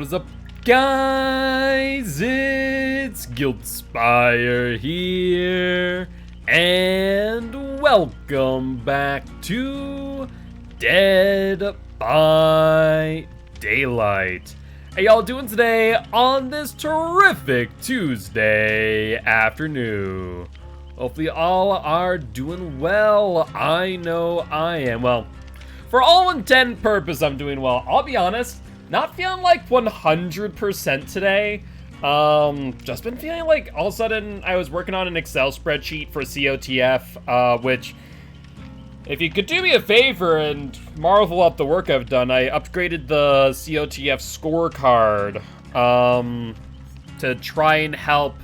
What is up, guys? It's Guiltspire here, and welcome back to Dead by Daylight. How y'all doing today on this terrific Tuesday afternoon? Hopefully all are doing well. I know I am. Well, for all intent and purpose, I'm doing well. I'll be honest, not feeling like 100% today. Just been feeling like all of a sudden I was working on an Excel spreadsheet for COTF, which, if you could do me a favor and marvel at the work I've done, I upgraded the COTF scorecard to try and help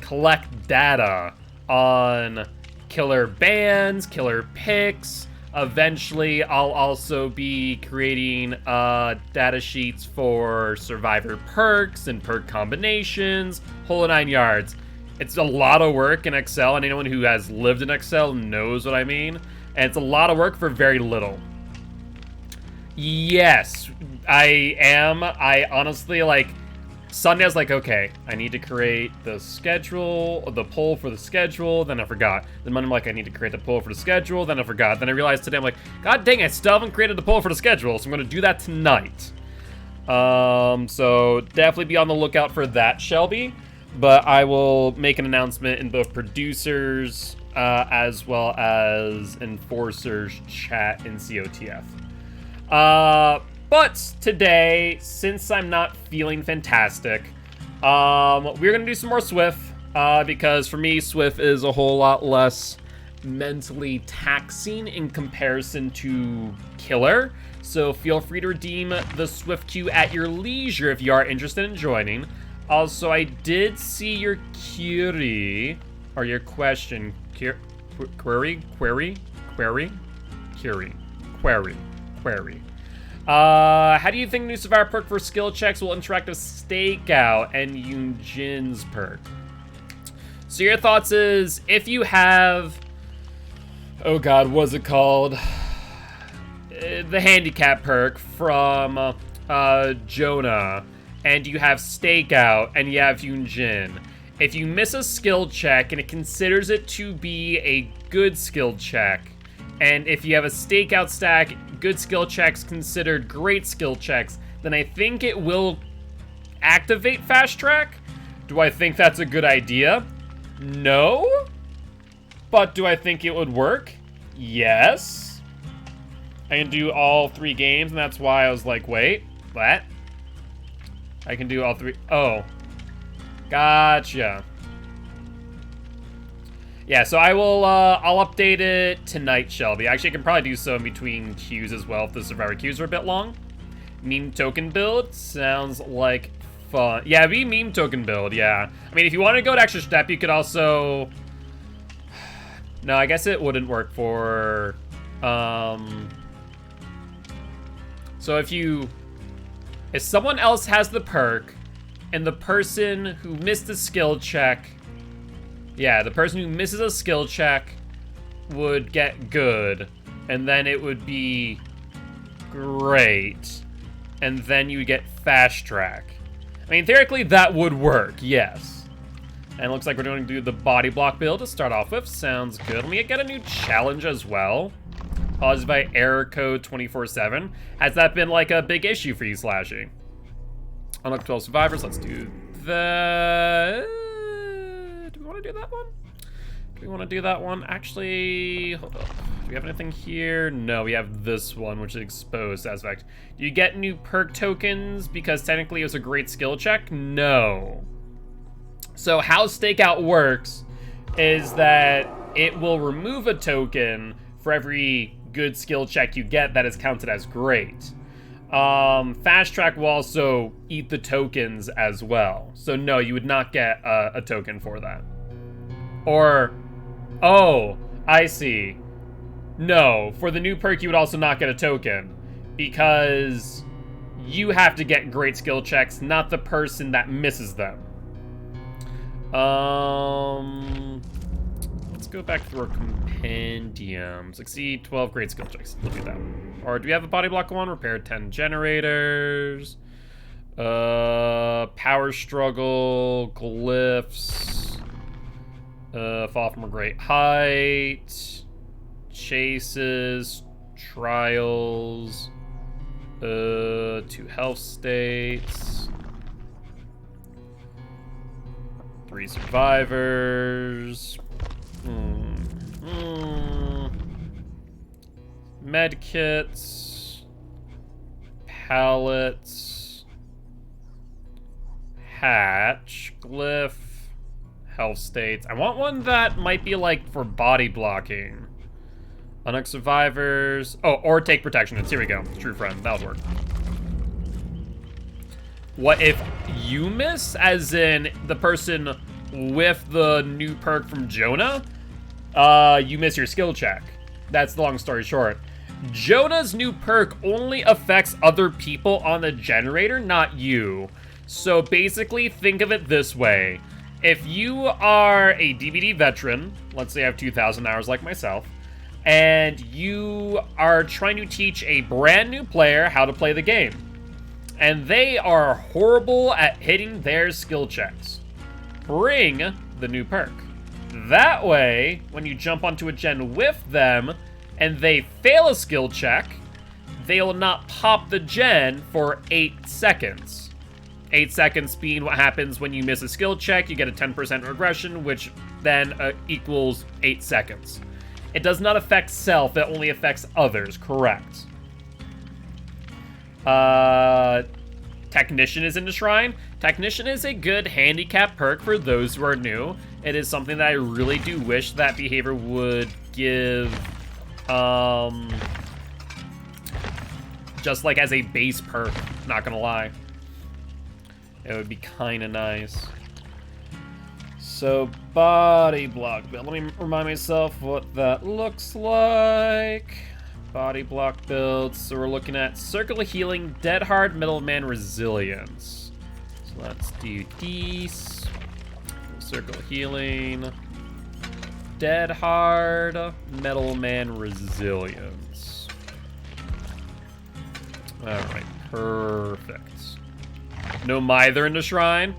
collect data on killer bans, killer picks. Eventually, I'll also be creating data sheets for survivor perks and perk combinations, whole 9 yards. It's a lot of work in Excel, and anyone who has lived in Excel knows what I mean. And it's a lot of work for very little. Yes, I am. I honestly, like, Sunday I was like, okay, I need to create the schedule, the poll for the schedule, then I forgot. Then Monday I'm like, I need to create the poll for the schedule, then I forgot. Then I realized today I'm like, god dang, I still haven't created the poll for the schedule, so I'm gonna do that tonight. So definitely be on the lookout for that, Shelby. But I will make an announcement in both producers as well as enforcers chat in COTF. But today, since I'm not feeling fantastic, we're gonna do some more Swift, because for me, Swift is a whole lot less mentally taxing in comparison to Killer. So feel free to redeem the Swift queue at your leisure if you are interested in joining. Also, I did see your query, or your question, query. How do you think new survivor perk for skill checks will interact with stakeout and Yunjin's perk? So your thoughts is, if you have, oh god, what's it called? The handicap perk from Jonah, and you have stakeout and you have Yunjin. If you miss a skill check and it considers it to be a good skill check, and if you have a stakeout stack, good skill checks considered great skill checks, then I think it will activate fast track. Do I think that's a good idea? No. But do I think it would work? Yes. I can do all 3 games, and that's why I was like, wait, what? I can do all 3. Oh. Gotcha. Yeah, so I will, I'll update it tonight, Shelby. Actually, I can probably do so in between queues as well if the survivor queues are a bit long. Meme token build sounds like fun. Yeah, it'd be meme token build, yeah. I mean, if you want to go to extra step, you could also... No, I guess it wouldn't work for, So if someone else has the perk, and the person who missed the skill check... Yeah, the person who misses a skill check would get good, and then it would be great, and then you would get fast track. I mean, theoretically, that would work, yes. And it looks like we're going to do the body block build to start off with. Sounds good. Let me get a new challenge as well. Caused by error code 24/7. Has that been like a big issue for you, Slashing? Unlock 12 survivors. Let's do that. Do we want to do that one? Do we want to do that one? Actually, hold up. Do we have anything here? No, we have this one, which is exposed aspect. Do you get new perk tokens because technically it was a great skill check? No. So how stakeout works is that it will remove a token for every good skill check you get that is counted as great. Fast track will also eat the tokens as well. So no, you would not get a token for that. Or, oh, I see. No, for the new perk you would also not get a token, because you have to get great skill checks, not the person that misses them. Let's go back through our compendium. Succeed 12 great skill checks. Look at that one. Or do we have a body block one? Repair 10 generators. Power struggle, glyphs, fall from a great height, chases, trials, 2 health states, 3 survivors, med kits, pallets, hatch, glyph, health states. I want one that might be like for body blocking. Unhook survivors. Oh, or take protection. Here we go. True friend. That'll work. What if you miss? As in the person with the new perk from Jonah? You miss your skill check. That's the long story short. Jonah's new perk only affects other people on the generator, not you. So basically, think of it this way. If you are a DBD veteran, let's say I have 2,000 hours like myself, and you are trying to teach a brand new player how to play the game, and they are horrible at hitting their skill checks, bring the new perk. That way, when you jump onto a gen with them, and they fail a skill check, they will not pop the gen for 8 seconds. 8 seconds being what happens when you miss a skill check. You get a 10% regression, which then equals 8 seconds. It does not affect self, it only affects others, correct. Technician is in the shrine. Technician is a good handicap perk for those who are new. It is something that I really do wish that behavior would give, just like as a base perk, not gonna lie. It would be kinda nice. So, body block build. Let me remind myself what that looks like. Body block builds. So we're looking at circular healing, dead hard, metal man resilience. So let's do these. Circle healing, dead hard, metal man resilience. Alright, perfect. No Mither in the shrine.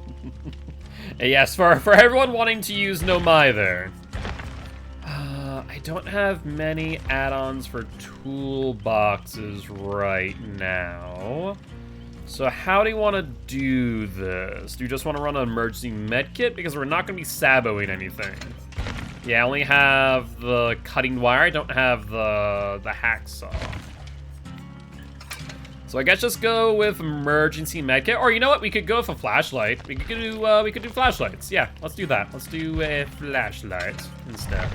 Yes, for everyone wanting to use No Mither. I don't have many add-ons for toolboxes right now. So how do you want to do this? Do you just want to run an emergency medkit? Because we're not going to be saboing anything. Yeah, I only have the cutting wire. I don't have the hacksaw. So I guess just go with emergency medkit. Or you know what? We could go with a flashlight. We could do flashlights. Yeah, let's do that. Let's do a flashlight instead.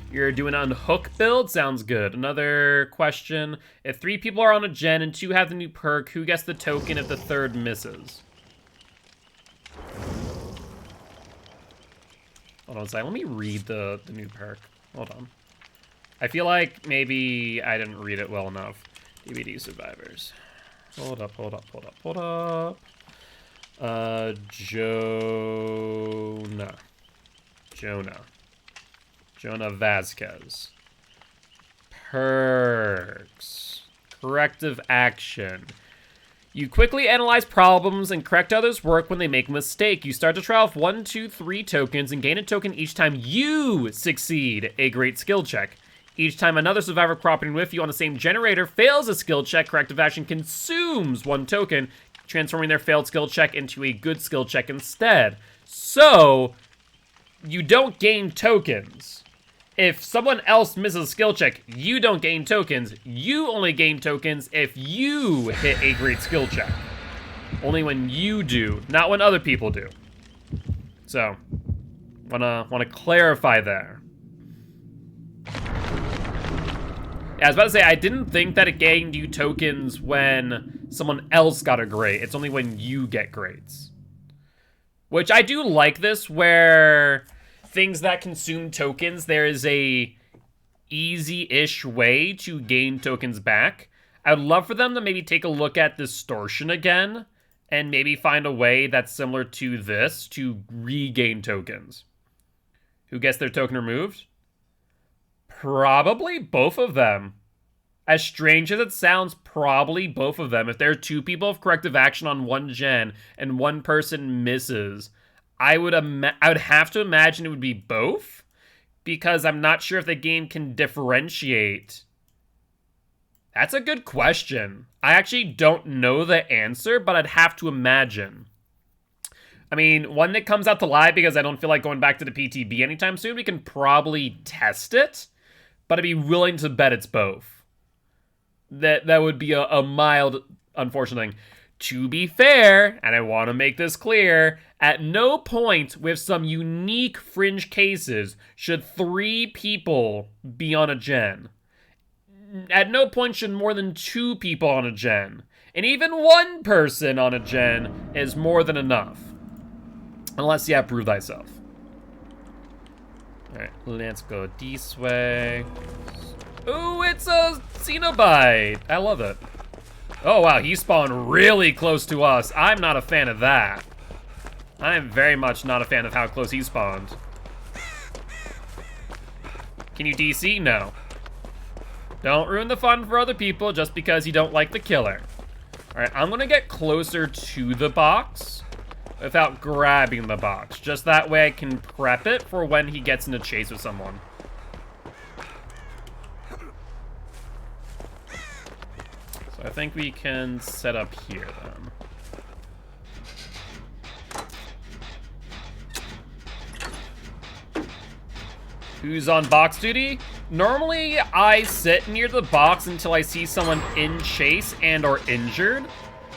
You're doing an unhook build? Sounds good. Another question. If 3 people are on a gen and 2 have the new perk, who gets the token if the 3rd misses? Hold on a second. Let me read the new perk. Hold on. I feel like maybe I didn't read it well enough. DBD survivors. Hold up. Jonah Vasquez. Perks. Corrective action. You quickly analyze problems and correct others' work when they make a mistake. You start the trial with 1, 2, 3 tokens and gain a token each time you succeed a great skill check. Each time another survivor cooperating with you on the same generator fails a skill check, corrective action consumes 1 token, transforming their failed skill check into a good skill check instead. So, you don't gain tokens. If someone else misses a skill check, you don't gain tokens. You only gain tokens if you hit a great skill check. Only when you do, not when other people do. So, wanna clarify there. Yeah, I was about to say, I didn't think that it gained you tokens when someone else got a grade. It's only when you get grades. Which I do like this, where things that consume tokens, there is a easy-ish way to gain tokens back. I would love for them to maybe take a look at distortion again, and maybe find a way that's similar to this to regain tokens. Who gets their token removed? Probably both of them. As strange as it sounds, probably both of them. If there are two people of corrective action on one gen and one person misses, I would have to imagine it would be both, because I'm not sure if the game can differentiate. That's a good question. I actually don't know the answer, but I'd have to imagine. I mean, one that comes out to lie because I don't feel like going back to the PTB anytime soon. We can probably test it, but I'd be willing to bet it's both. That would be a mild, unfortunate thing. To be fair, and I want to make this clear, at no point with some unique fringe cases should 3 people be on a gen. At no point should more than 2 people on a gen. And even 1 person on a gen is more than enough. Unless, yeah, prove thyself. Alright, let's go this way. Ooh, it's a Cenobite. I love it. Oh, wow, he spawned really close to us. I'm not a fan of that. I'm very much not a fan of how close he spawned. Can you DC? No. Don't ruin the fun for other people just because you don't like the killer. Alright, I'm gonna get closer to the box without grabbing the box. Just that way I can prep it for when he gets in a chase with someone. So I think we can set up here then. Who's on box duty? Normally, I sit near the box until I see someone in chase and or injured.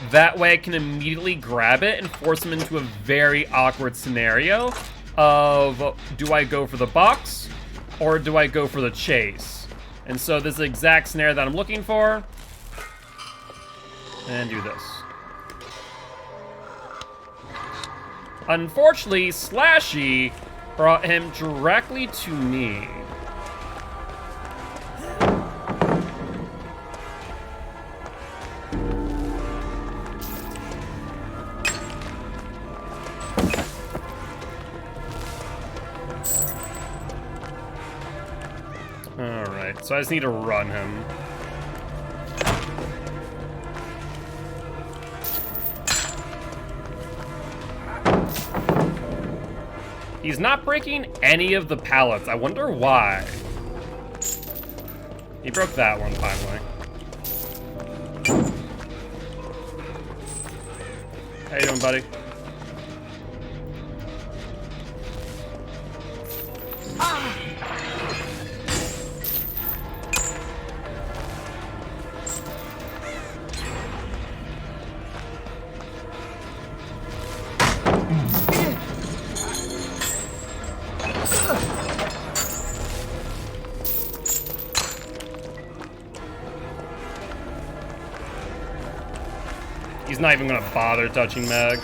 That way I can immediately grab it and force them into a very awkward scenario of, do I go for the box or do I go for the chase? And so this is the exact scenario that I'm looking for. And do this. Unfortunately, Slashy brought him directly to me. Alright, so I just need to run him. He's not breaking any of the pallets. I wonder why. He broke that one finally. How you doing, buddy? He's not even gonna bother touching Meg.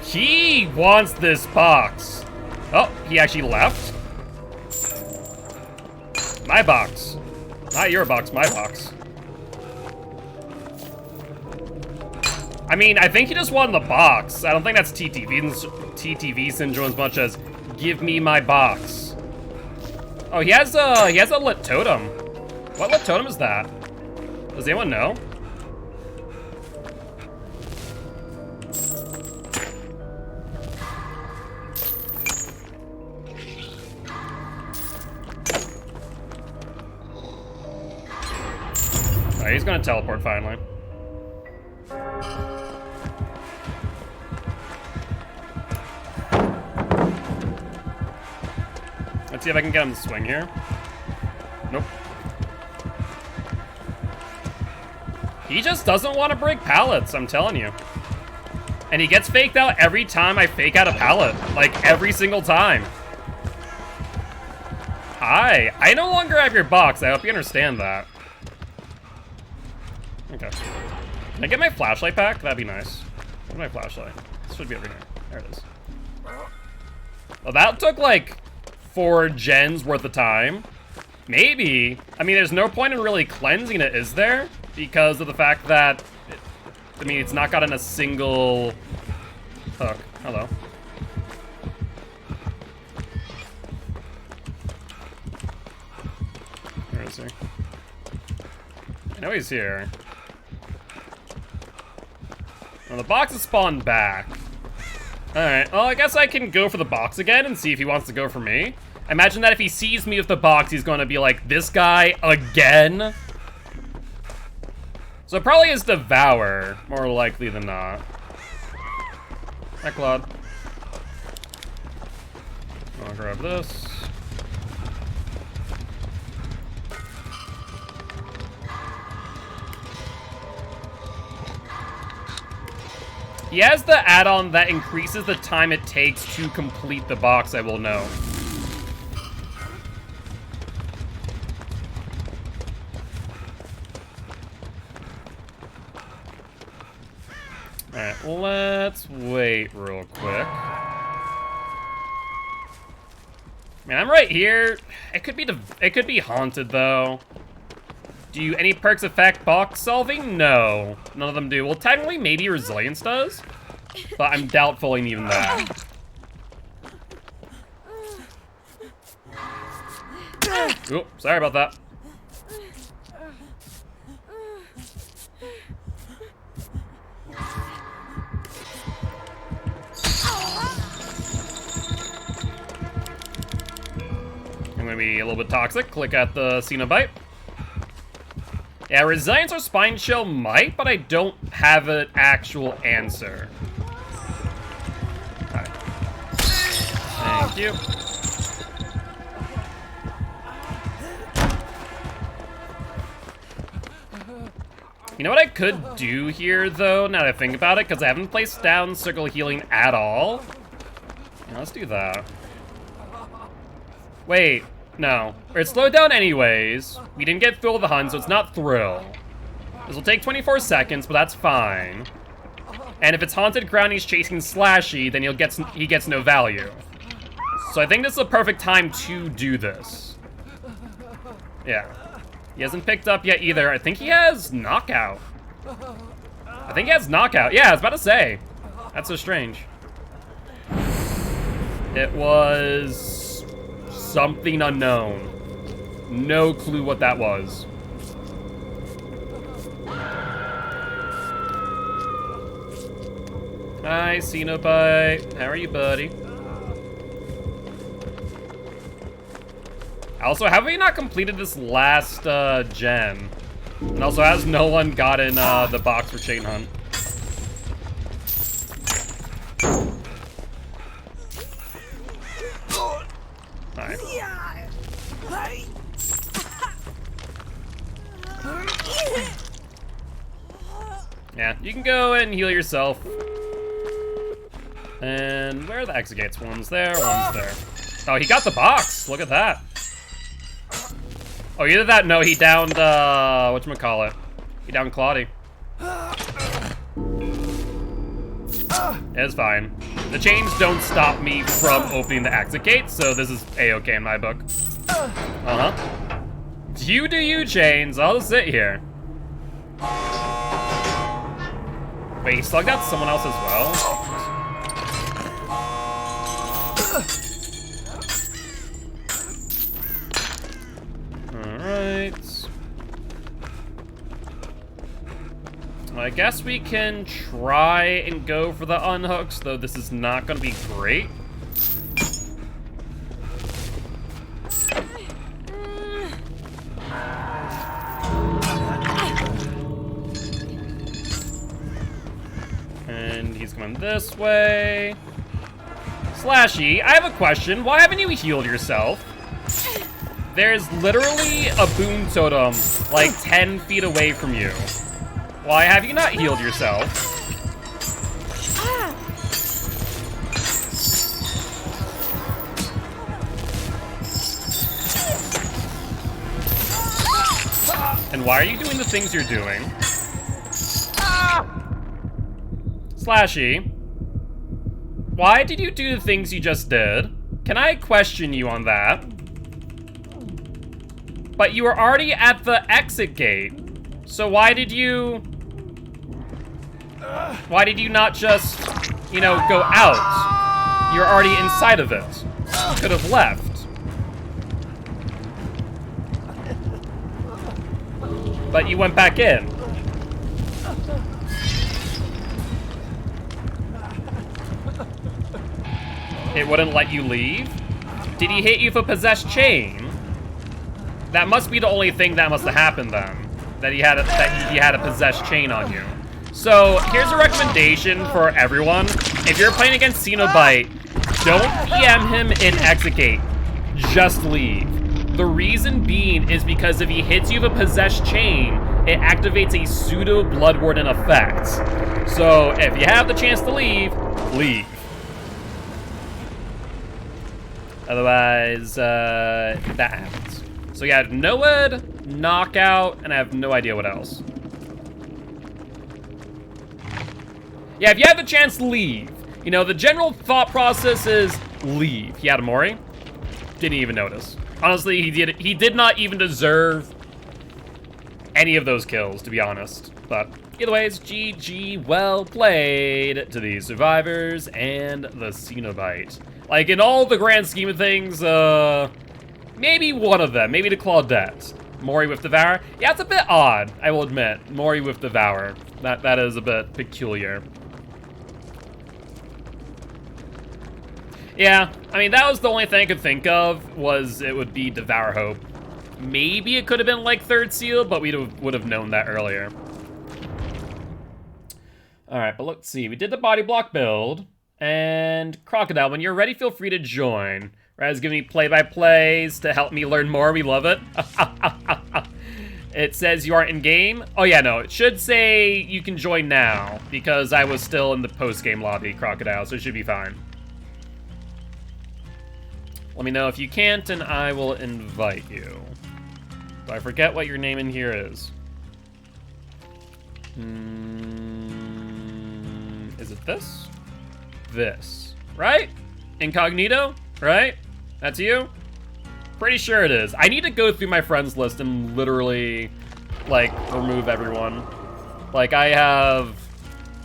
He wants this box. Oh, he actually left. My box. Not your box, my box. I mean, I think he just wanted the box. I don't think that's TTV syndrome as much as give me my box. Oh, he has a lit totem. What lit totem is that? Does anyone know? Alright, he's gonna teleport finally. Let's see if I can get him to swing here. Nope. He just doesn't want to break pallets, I'm telling you. And he gets faked out every time I fake out a pallet. Like, every single time. Hi. I no longer have your box. I hope you understand that. Okay. Can I get my flashlight back? That'd be nice. Where's my flashlight? This should be over here. There it is. Well, that took, like, 4 gens worth of time. Maybe. I mean, there's no point in really cleansing it, is there? Because of the fact that, I mean, it's not gotten a single hook. Hello. Where is he? I know he's here. Well, the box has spawned back. Alright, well, I guess I can go for the box again and see if he wants to go for me. Imagine that if he sees me with the box, he's going to be like, this guy again? So it probably is Devour, more likely than not. Hi, Claude. I'll grab this. He has the add-on that increases the time it takes to complete the box, I will know. Alright, let's wait real quick. Man, I'm right here. It could be haunted though. Do any perks affect box solving? No, none of them do. Well, technically, maybe resilience does, but I'm doubtful in even that. Oop, sorry about that. I'm gonna be a little bit toxic. Click at the Cenobite. Yeah, Resilience or Spine Chill might, but I don't have an actual answer. Alright. Thank you. You know what I could do here, though, now that I think about it, because I haven't placed down Circle Healing at all. Yeah, let's do that. Wait. No. It slowed down anyways. We didn't get Thrill of the Hunt, so it's not Thrill. This will take 24 seconds, but that's fine. And if it's Haunted Ground he's chasing Slashy, then he gets no value. So I think this is a perfect time to do this. Yeah. He hasn't picked up yet either. I think he has Knockout. I think he has Knockout. Yeah, I was about to say. That's so strange. It was something unknown. No clue what that was. Hi, Cenobite. How are you, buddy? Also, have we not completed this last gen? And also, has no one gotten the box for Chain Hunt? Alright. Yeah, you can go and heal yourself. And where are the exegates? One's there, one's there. Oh, he got the box. Look at that. Oh, either that, no, he downed, whatchamacallit. He downed Claudie. It's fine. The chains don't stop me from opening the exit gate, so this is A-okay in my book. Uh-huh. You do you, chains. I'll just sit here. Wait, he slugged out someone else as well? Alright. I guess we can try and go for the unhooks, though this is not going to be great. And he's coming this way. Slashy, I have a question. Why haven't you healed yourself? There's literally a boon totem like 10 feet away from you. Why have you not healed yourself? And why are you doing the things you're doing? Slashy, why did you do the things you just did? Can I question you on that? But you were already at the exit gate. So why did you not just, you know, go out? You're already inside of it. You could have left. But you went back in. It wouldn't let you leave? Did he hit you with a possessed chain? That must be the only thing that must have happened then. That he had a possessed chain on you. So here's a recommendation for everyone. If you're playing against Cenobite, don't PM him in exit gate. Just leave. The reason being is because if he hits you with a possessed chain, it activates a pseudo blood warden effect. So if you have the chance to leave, leave. Otherwise, that happens. So yeah, Noed, knockout, and I have no idea what else. Yeah, if you have the chance, leave. You know, the general thought process is leave. Yatamori didn't even notice. Honestly, he did not even deserve any of those kills, to be honest. But either ways, GG, well played to the survivors and the Cenobite. Like, in all the grand scheme of things, maybe one of them, maybe the Claudette. Mori with Devour. Yeah, it's a bit odd, I will admit. Mori with Devour. That is a bit peculiar. Yeah, I mean, that was the only thing I could think of, was it would be Devour Hope. Maybe it could have been like Third Seal, but we would have known that earlier. Alright, but let's see. We did the body block build. And Crocodile, when you're ready, feel free to join. Raz giving me play-by-plays to help me learn more. We love it. It says you aren't in-game. Oh, yeah, no. It should say you can join now, because I was still in the post-game lobby, Crocodile, so it should be fine. Let me know if you can't, and I will invite you. So I forget what your name in here is. Is it this? This, right? Incognito, right? That's you? Pretty sure it is. I need to go through my friends list and literally, like, remove everyone. Like, I have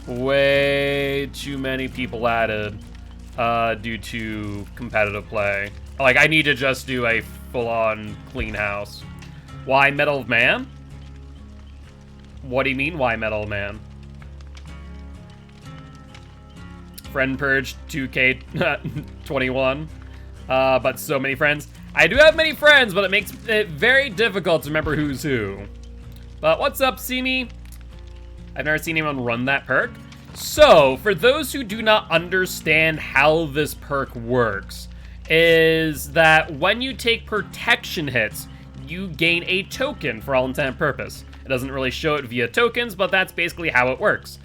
way too many people added due to competitive play. Like, I need to just do a full-on clean house. Why Metal Man? What do you mean, why Metal Man? Friend Purge 2K21. But so many friends. I do have many friends, but it makes it very difficult to remember who's who. But what's up, Simi? I've never seen anyone run that perk. So, for those who do not understand how this perk works, is that when you take protection hits, you gain a token for all intent and purpose. It doesn't really show it via tokens, but that's basically how it works.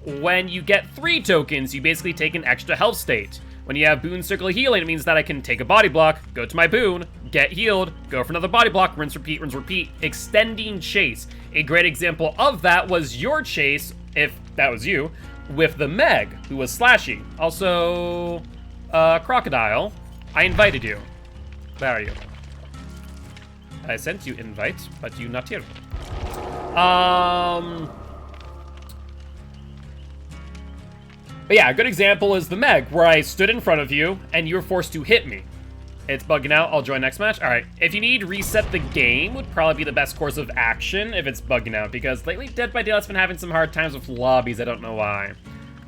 When you get 3 tokens, you basically take an extra health state. When you have Boon Circle of Healing, it means that I can take a body block, go to my Boon, get healed, go for another body block, rinse, repeat, extending chase. A great example of that was your chase, if that was you, with the Meg, who was slashy. Also, Crocodile, I invited you. Where are you? I sent you invite, but you not here. But yeah, a good example is the Meg, where I stood in front of you, and you were forced to hit me. It's bugging out. I'll join next match. All right. If you need reset the game, would probably be the best course of action if it's bugging out, because lately Dead by Daylight's been having some hard times with lobbies. I don't know why.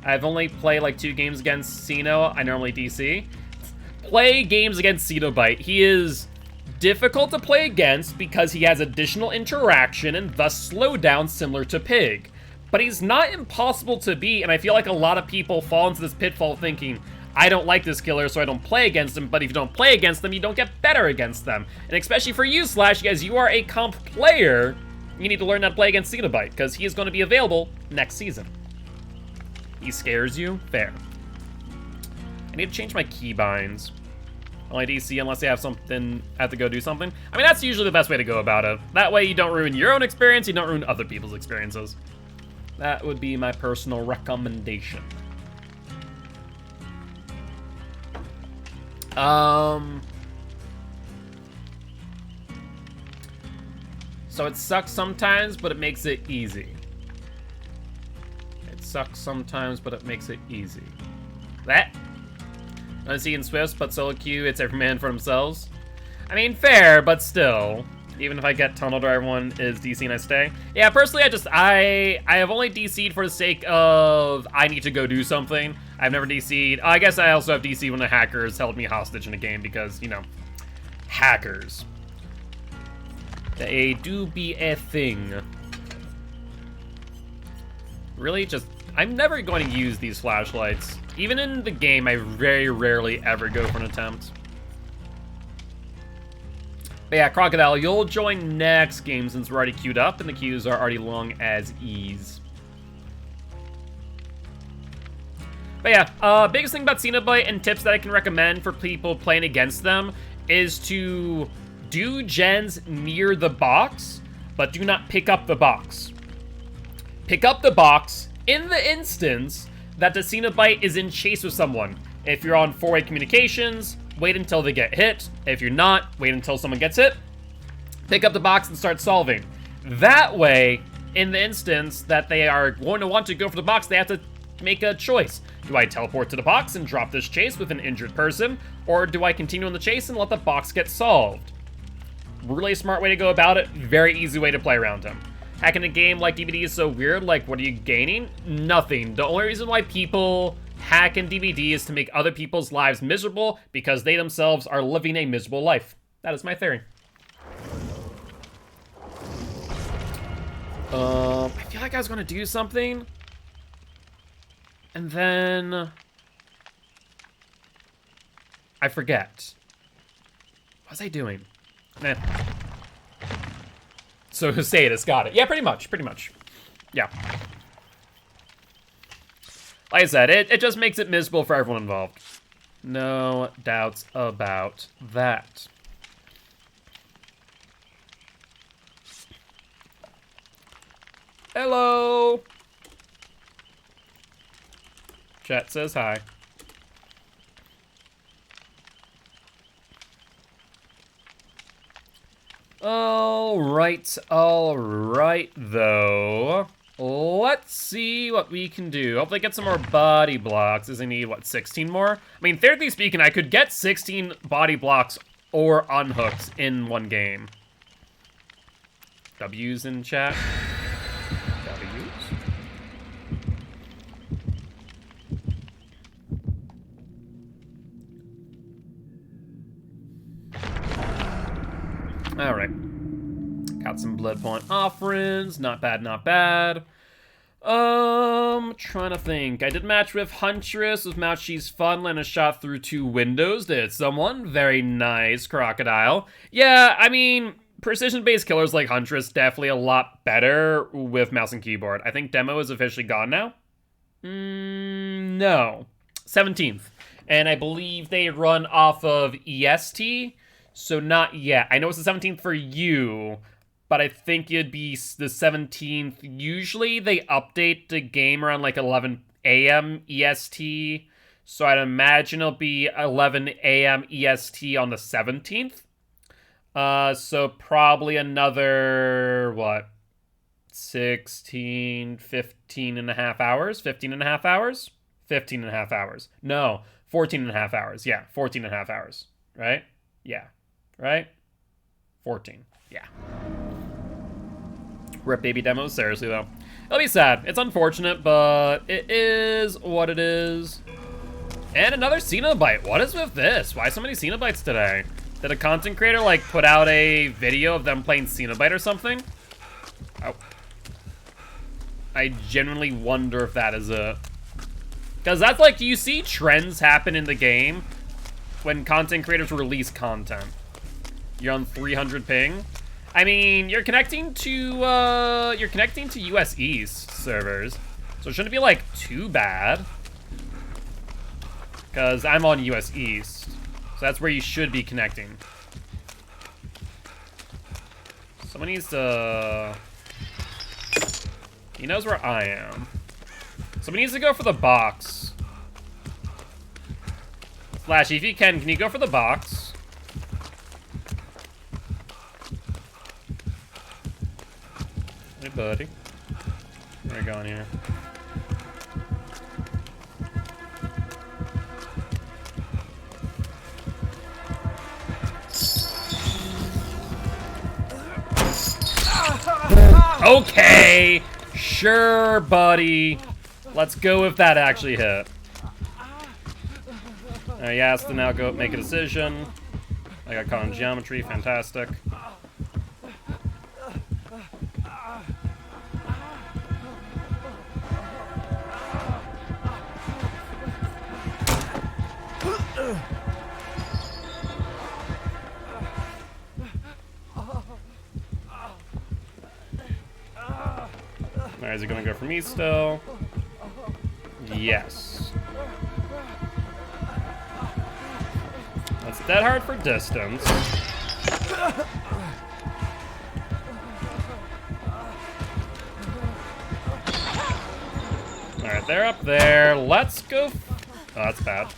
I've only played like 2 games against Ceno. I normally DC. Play games against Cenobite. He is difficult to play against because he has additional interaction and thus slowdown similar to Pig. But he's not impossible to beat, and I feel like a lot of people fall into this pitfall thinking, I don't like this killer, so I don't play against him, but if you don't play against them, you don't get better against them. And especially for you, Slash, as you are a comp player, you need to learn how to play against Cenobite, because he is going to be available next season. He scares you? Fair. I need to change my keybinds. Only DC unless I have something, I have to go do something. I mean, that's usually the best way to go about it. That way you don't ruin your own experience, you don't ruin other people's experiences. That would be my personal recommendation. So it sucks sometimes, but it makes it easy. It sucks sometimes, but it makes it easy. That. Unseen in Swifts, but solo queue, it's every man for themselves. I mean, fair, but still. Even if I get tunneled or everyone is DC and I stay. Yeah, personally, I have only DC'd for the sake of I need to go do something. I've never DC'd. I guess I also have DC when the hackers held me hostage in a game because, you know, hackers. They do be a thing. Really? Just, I'm never going to use these flashlights. Even in the game, I very rarely ever go for an attempt. But yeah, Crocodile, you'll join next game since we're already queued up and the queues are already long as ease. But yeah, biggest thing about Cenobite and tips that I can recommend for people playing against them is to do gens near the box, but do not pick up the box. Pick up the box in the instance that the Cenobite is in chase with someone. If you're on four-way communications, wait until they get hit. If you're not, wait until someone gets hit. Pick up the box and start solving. That way, in the instance that they are going to want to go for the box, they have to make a choice. Do I teleport to the box and drop this chase with an injured person? Or do I continue on the chase and let the box get solved? Really smart way to go about it. Very easy way to play around him. Hacking a game like DBD is so weird. Like, what are you gaining? Nothing. The only reason why people hack in DBD is to make other people's lives miserable because they themselves are living a miserable life. That is my theory. I feel like I was going to do something. And then I forget. What was I doing? Nah. So Husaidus got it. Yeah, pretty much. Yeah. Like I said, it just makes it miserable for everyone involved. No doubts about that. Hello! Chat says hi. Alright, though. Let's see what we can do. Hopefully get some more body blocks. Does he need, what, 16 more? I mean, theoretically speaking, I could get 16 body blocks or unhooks in one game. W's in chat. W's? Alright. Got some blood point offerings. Not bad, not bad. Trying to think. I did match with Huntress with Mount She's Fun, land a shot through 2 windows. Did someone? Very nice, Crocodile. Yeah, I mean, precision-based killers like Huntress definitely a lot better with mouse and keyboard. I think demo is officially gone now. No. 17th. And I believe they run off of EST, so not yet. I know it's the 17th for you, but I think it'd be the 17th. Usually they update the game around like 11 a.m. EST, so I'd imagine it'll be 11 a.m. EST on the 17th. So probably another, what, 16, 15 and a half hours? 15 and a half hours? 15 and a half hours. No, 14 and a half hours. Yeah, 14 and a half hours, right? Yeah, right? 14, yeah. Rip baby demos, seriously though. It'll be sad. It's unfortunate, but it is what it is. And another Cenobite. What is with this? Why so many Cenobites today? Did a content creator like put out a video of them playing Cenobite or something? Oh. I genuinely wonder if that is it. Because that's like, you see trends happen in the game when content creators release content. You're on 300 ping. I mean, you're connecting to US East servers, so it shouldn't be like too bad. Because I'm on US East, so that's where you should be connecting. Someone needs to. He knows where I am. Someone needs to go for the box. Flashy, if you can you go for the box? buddy. Where are we going here? Okay, sure, buddy. Let's go if that actually hit. He has to now go make a decision. I got caught in geometry, fantastic. Alright, is he gonna go for me still? Yes. That's dead hard for distance. Alright, they're up there. Let's go. Oh, that's bad.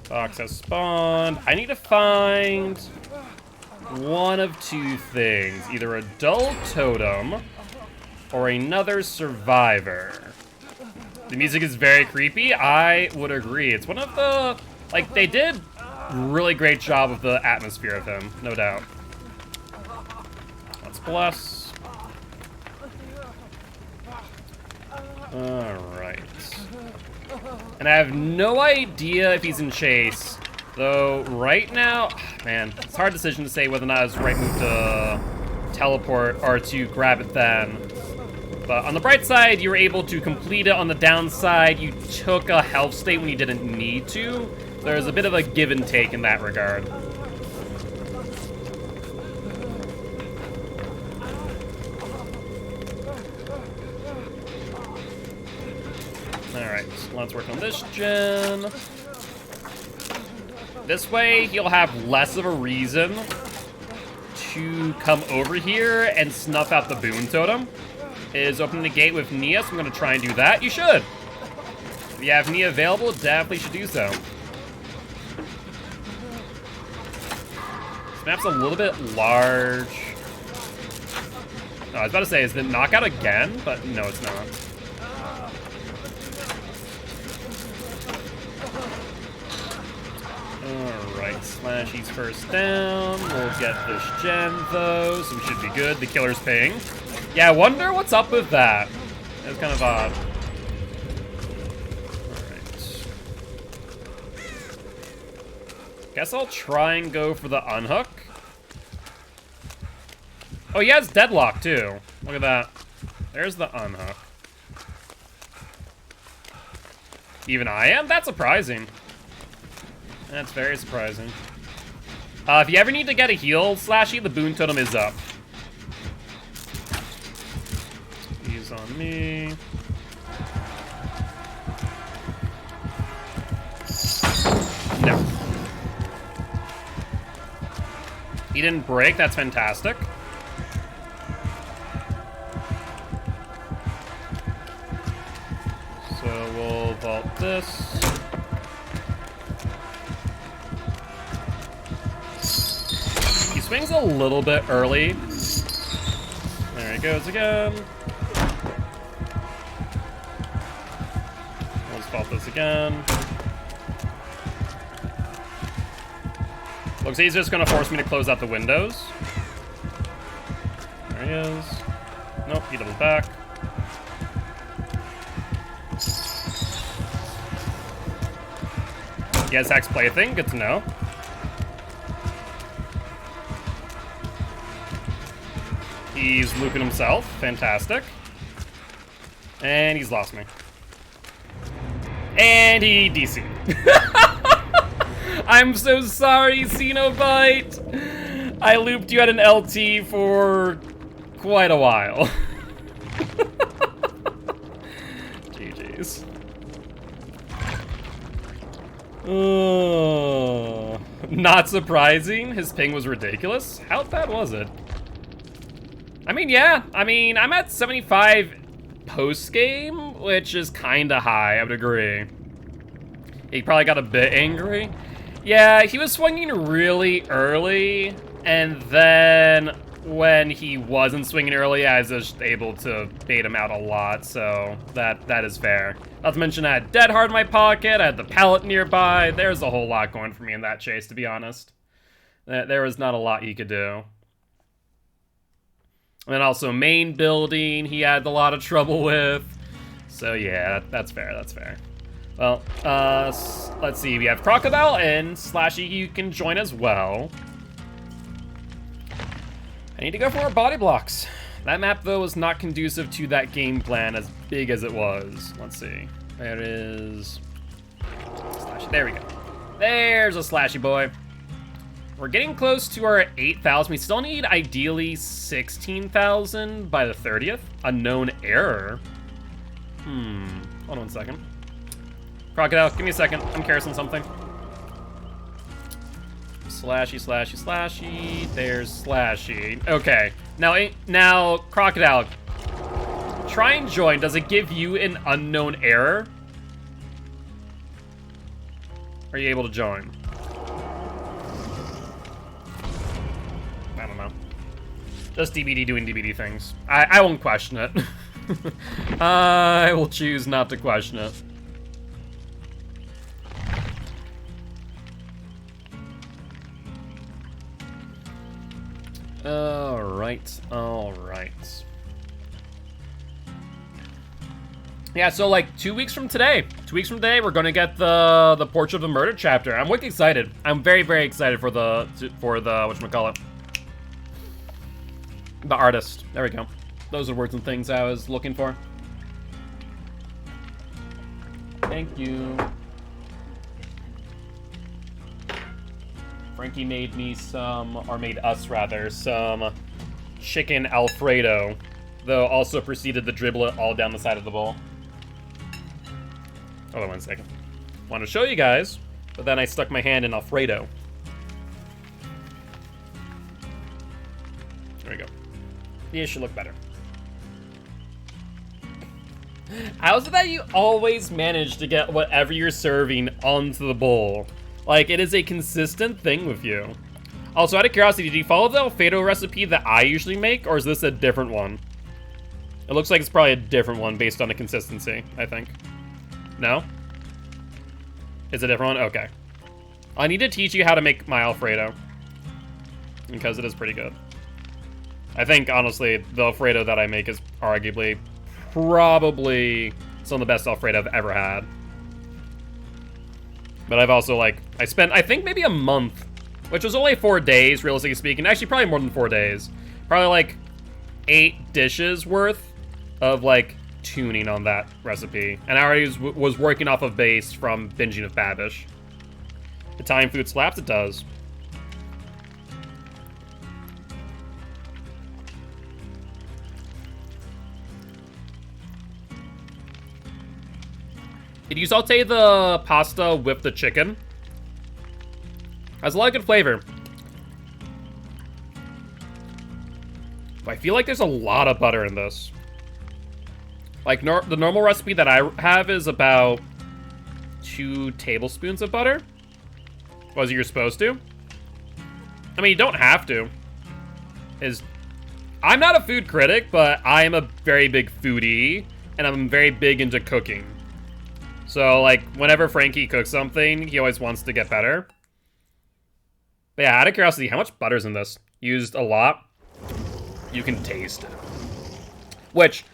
Fox has spawned. I need to find one of two things. Either a dull totem or another survivor. The music is very creepy. I would agree. It's one of the... Like, they did a really great job of the atmosphere of him, no doubt. Let's bless. Alright. And I have no idea if he's in chase. Though, right now... Man, it's a hard decision to say whether or not it's the right move to teleport or to grab it then. But on the bright side, you were able to complete it. On the downside, you took a health state when you didn't need to. There's a bit of a give and take in that regard. Alright, so let's work on this gen. This way, he'll have less of a reason to come over here and snuff out the boon totem. Is opening the gate with Nia, so I'm going to try and do that. You should. If you have Nia available, definitely should do so. This map's a little bit large. Oh, I was about to say, is it knockout again? But no, it's not. Alright, Slashy's first down. We'll get this gen, though, so we should be good. The killer's ping. Yeah, I wonder what's up with that. That's kind of odd. Alright. Guess I'll try and go for the unhook. Oh, he has deadlock, too. Look at that. There's the unhook. Even I am? That's surprising. That's very surprising. If you ever need to get a heal, Slashy, the boon totem is up. He's on me. No. He didn't break, that's fantastic. So we'll vault this. He swings a little bit early. There he goes again. Let's vault this again. Looks like he's just gonna force me to close out the windows. There he is. Nope, he doubles back. He has Hex Plaything, good to know. He's looping himself, fantastic. And he's lost me. And he DC'd. I'm so sorry, Cenobite. I looped you at an LT for quite a while. GG's. Oh, not surprising. His ping was ridiculous. How bad was it? I mean, yeah. I mean, I'm at 75 post-game, which is kind of high, I would agree. He probably got a bit angry. Yeah, he was swinging really early, And then when he wasn't swinging early, I was just able to bait him out a lot, so that is fair. Not to mention I had Dead Hard in my pocket, I had the pallet nearby. There's a whole lot going for me in that chase, to be honest. There was not a lot he could do. And then also main building, he had a lot of trouble with. So yeah, that's fair, that's fair. Well, let's see, we have Crocodile and Slashy, you can join as well. I need to go for more body blocks. That map, though, was not conducive to that game plan as big as it was. Let's see. There is... Slashy. There we go. There's a Slashy boy. We're getting close to our 8,000. We still need, ideally, 16,000 by the 30th. Unknown error. Hold on a second. Crocodile, give me a second. I'm carrying something. Slashy, Slashy, Slashy. There's Slashy. Okay. Now, Crocodile. Try and join. Does it give you an unknown error? Are you able to join? I don't know. Just DBD doing DBD things. I won't question it. I will choose not to question it. Alright. Yeah, so like 2 weeks from today. 2 weeks from today, we're gonna get the Portrait of the Murder chapter. I'm wicked excited. I'm very, very excited for the whatchamacallit. The artist. There we go. Those are words and things I was looking for. Thank you. Frankie made me made us rather, some chicken Alfredo, though also proceeded to dribble it all down the side of the bowl. Hold on one second. Want to show you guys, but then I stuck my hand in Alfredo. There we go. These should look better. How is it that you always manage to get whatever you're serving onto the bowl? Like, it is a consistent thing with you. Also, out of curiosity, did you follow the Alfredo recipe that I usually make, or is this a different one? It looks like it's probably a different one based on the consistency, I think. No? It's a different one? Okay. I need to teach you how to make my Alfredo, because it is pretty good. I think, honestly, the Alfredo that I make is arguably, probably some of the best Alfredo I've ever had. But I've also, like, I spent, I think, maybe a month, which was only 4 days, realistically speaking. Actually, probably more than 4 days. Probably, like, 8 dishes worth of, like, tuning on that recipe. And I already was working off of base from binging with Babish. Italian food slaps? It does. Did you saute the pasta with the chicken? Has a lot of good flavor. But I feel like there's a lot of butter in this. Like, the normal recipe that I have is about 2 tablespoons of butter. Was you're supposed to? I mean, you don't have to. I'm not a food critic, but I am a very big foodie, and I'm very big into cooking. So, like, whenever Frankie cooks something, he always wants to get better. But yeah, out of curiosity, how much butter's in this? Used a lot. You can taste it. Which,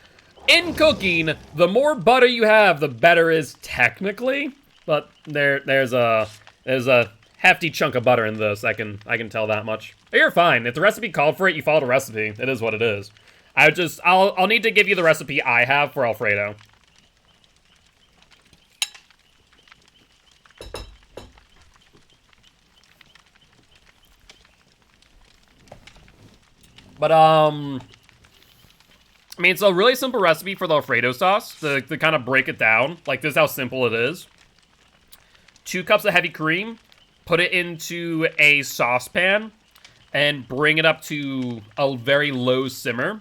in cooking, the more butter you have, the better is technically. But there's a hefty chunk of butter in this. I can tell that much. But you're fine. If the recipe called for it, you follow the recipe. It is what it is. I'll need to give you the recipe I have for Alfredo. But, I mean, it's a really simple recipe for the Alfredo sauce, to kind of break it down. Like, this is how simple it is. 2 cups of heavy cream, put it into a saucepan, and bring it up to a very low simmer.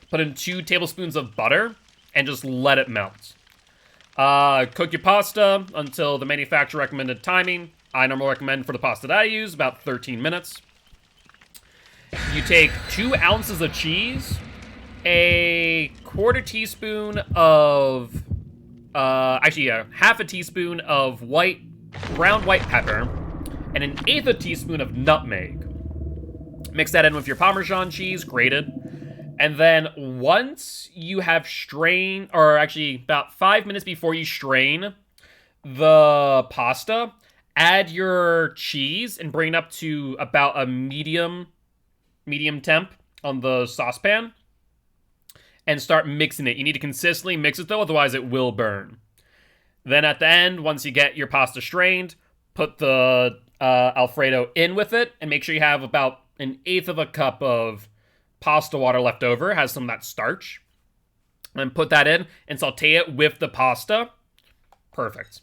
Put in 2 tablespoons of butter, and just let it melt. Cook your pasta until the manufacturer recommended timing. I normally recommend for the pasta that I use, about 13 minutes. You take 2 ounces of cheese, a quarter teaspoon of, actually, half a teaspoon of ground white pepper, and an eighth a teaspoon of nutmeg. Mix that in with your Parmesan cheese, grated. And then once you have strained, or actually about 5 minutes before you strain the pasta, add your cheese and bring it up to about a medium temp on the saucepan. And start mixing it. You need to consistently mix it though, otherwise it will burn. Then at the end, once you get your pasta strained, put the Alfredo in with it, and make sure you have about an eighth of a cup of pasta water left over. It has some of that starch. And put that in and saute it with the pasta. Perfect.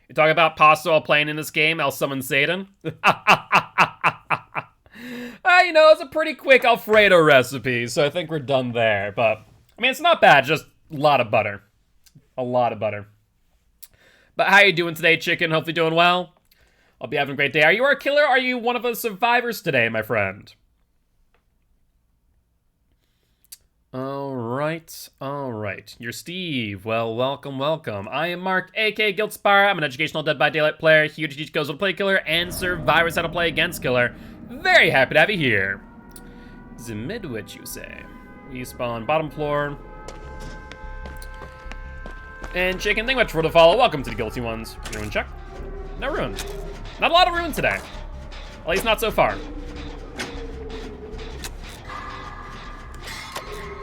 You talk about pasta while playing in this game, I'll summon Satan. You know, it's a pretty quick Alfredo recipe, so I think we're done there. But, I mean, it's not bad, just a lot of butter. A lot of butter. But how you doing today, chicken? Hopefully doing well. I'll be having a great day. Are you our killer? Are you one of the survivors today, my friend? All right. You're Steve. Well, welcome. I am Mark, aka Giltspire. I'm an educational Dead by Daylight player, here to teach ghosts how to play killer and survivors how to play against killer. Very happy to have you here. The mid, what you say? We spawn bottom floor. And chicken, thank you much for the follow. Welcome to the Guilty Ones. Ruin check. No ruin. Not a lot of ruin today. At least not so far.